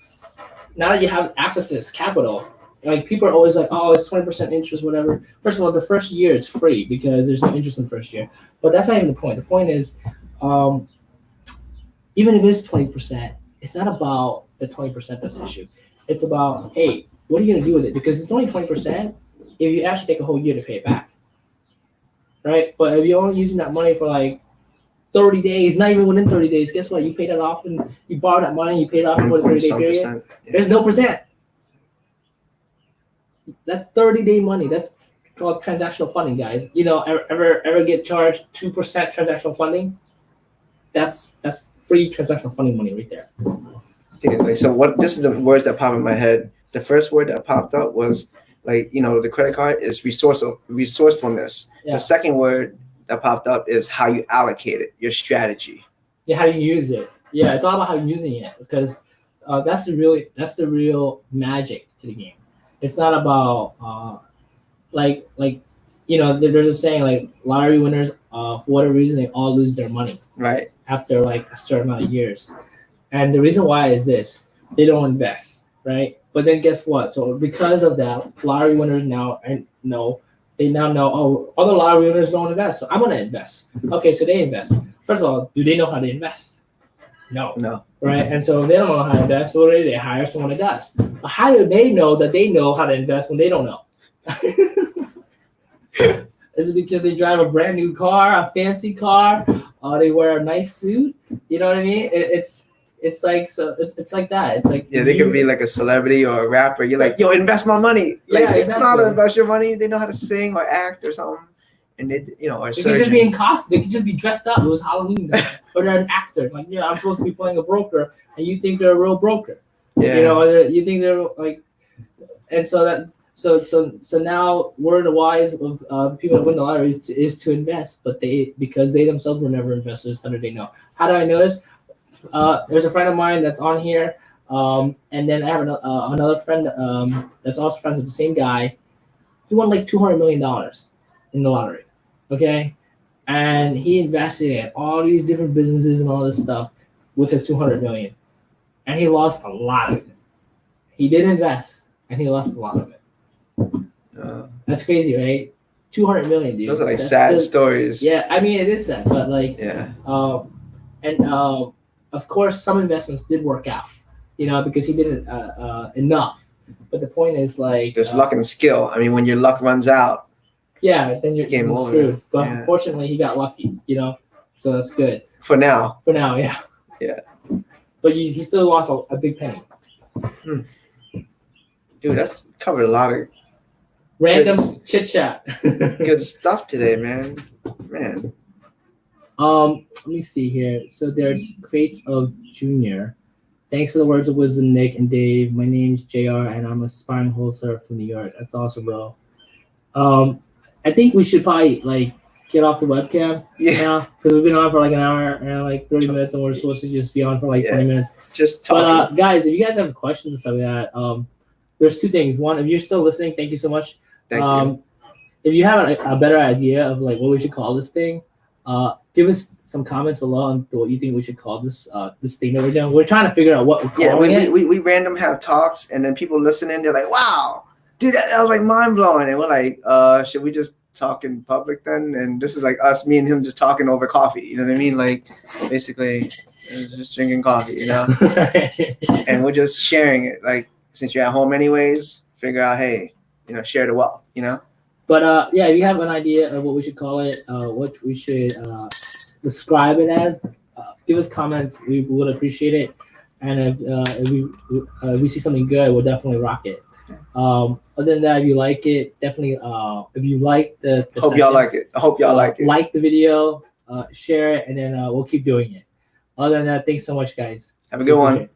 that you have access to this capital, like people are always like, oh, it's 20% interest, whatever. First of all, the first year is free because there's no interest in the first year. But that's not even the point. The point is, even if it's 20%, it's not about the 20% that's the issue. It's about, hey, what are you gonna do with it? Because it's only 20% if you actually take a whole year to pay it back, right? But if you're only using that money for like 30 days, not even within 30 days, guess what? You pay that off and you borrow that money, you pay it off for the 30-day period. Yeah. There's no percent. That's 30-day money. That's called transactional funding, guys. Ever get charged 2% transactional funding? That's free transactional funding money right there. Anyway, so this is the words that pop in my head. The first word that popped up was the credit card is resourcefulness. Yeah. The second word that popped up is how you allocate it, your strategy. Yeah, how you use it. Yeah, it's all about how you're using it, because that's the real magic to the game. It's not about there's a saying like lottery winners, for whatever reason, they all lose their money Right. after like a certain amount of years. And the reason why is this: they don't invest, right? But then guess what? So because of that, lottery winners now know, oh, other lottery winners don't invest, so I'm gonna invest. Okay, so they invest. First of all, do they know how to invest? No. Right? And so they don't know how to invest, so they hire someone that does. But how do they know that they know how to invest when they don't know? Is it because they drive a brand new car, a fancy car, they wear a nice suit? You know what I mean? It's like, so it's like that. It's like, yeah, they could be like a celebrity or a rapper. You're like, yo, invest my money. Like, Yeah, they exactly. know how to invest your money. They know how to sing or act or something. And they, or they could just be in costume. They could just be dressed up. It was Halloween, or they're an actor. Like, I'm supposed to be playing a broker, and you think they're a real broker. Yeah. You know, you think they're like, and so now word of wise of people that win the lottery is to invest, but because they themselves were never investors. How do they know? How do I know this? There's a friend of mine that's on here, and then I have another friend that's also friends with the same guy. He won like $200 million in the lottery, okay, and he invested in all these different businesses and all this stuff with his 200 million, and he lost a lot of it. He did invest, and he lost a lot of it. That's crazy, right? 200 million, dude. Those are like sad stories. Yeah, I mean it is sad, but like, yeah. Of course, some investments did work out, you know, because he did enough. But the point is, like, there's luck and skill. I mean, when your luck runs out, yeah, then you're screwed. But yeah. Unfortunately, he got lucky, you know, so that's good. For now, yeah. Yeah. But he still lost a big penny. Dude, that's covered a lot of random chit chat. good stuff today, man. Man. Let me see here. So there's Crates of Junior. Thanks for the words of wisdom, Nick and Dave. My name's JR, and I'm an aspiring wholesaler from New York. That's awesome, bro. I think we should probably like get off the webcam now because we've been on for like an hour and like 30 minutes, and we're supposed to just be on for like 20 minutes. Just talking. But guys, if you guys have questions and stuff like that, there's two things. One, if you're still listening, thank you so much. Thank you. If you have a better idea of like what we should call this thing, give us some comments below on what you think we should call this thing that we're doing. We're trying to figure out what we're calling it. We random have talks, and then people listening, they're like, wow, dude, that was like mind blowing. And we're like, should we just talk in public then? And this is like us, me and him just talking over coffee. You know what I mean? Like basically just drinking coffee, you know? And we're just sharing it. Like since you're at home anyways, figure out, hey, you know, share the wealth, you know? But yeah, if you have an idea of what we should call it, what we should describe it as, give us comments. We would appreciate it. And if we see something good, we'll definitely rock it. Other than that, if you like it, definitely. If you like the hope y'all like it. I hope y'all like it. Like the video, share it, and then we'll keep doing it. Other than that, thanks so much, guys. Have a good one.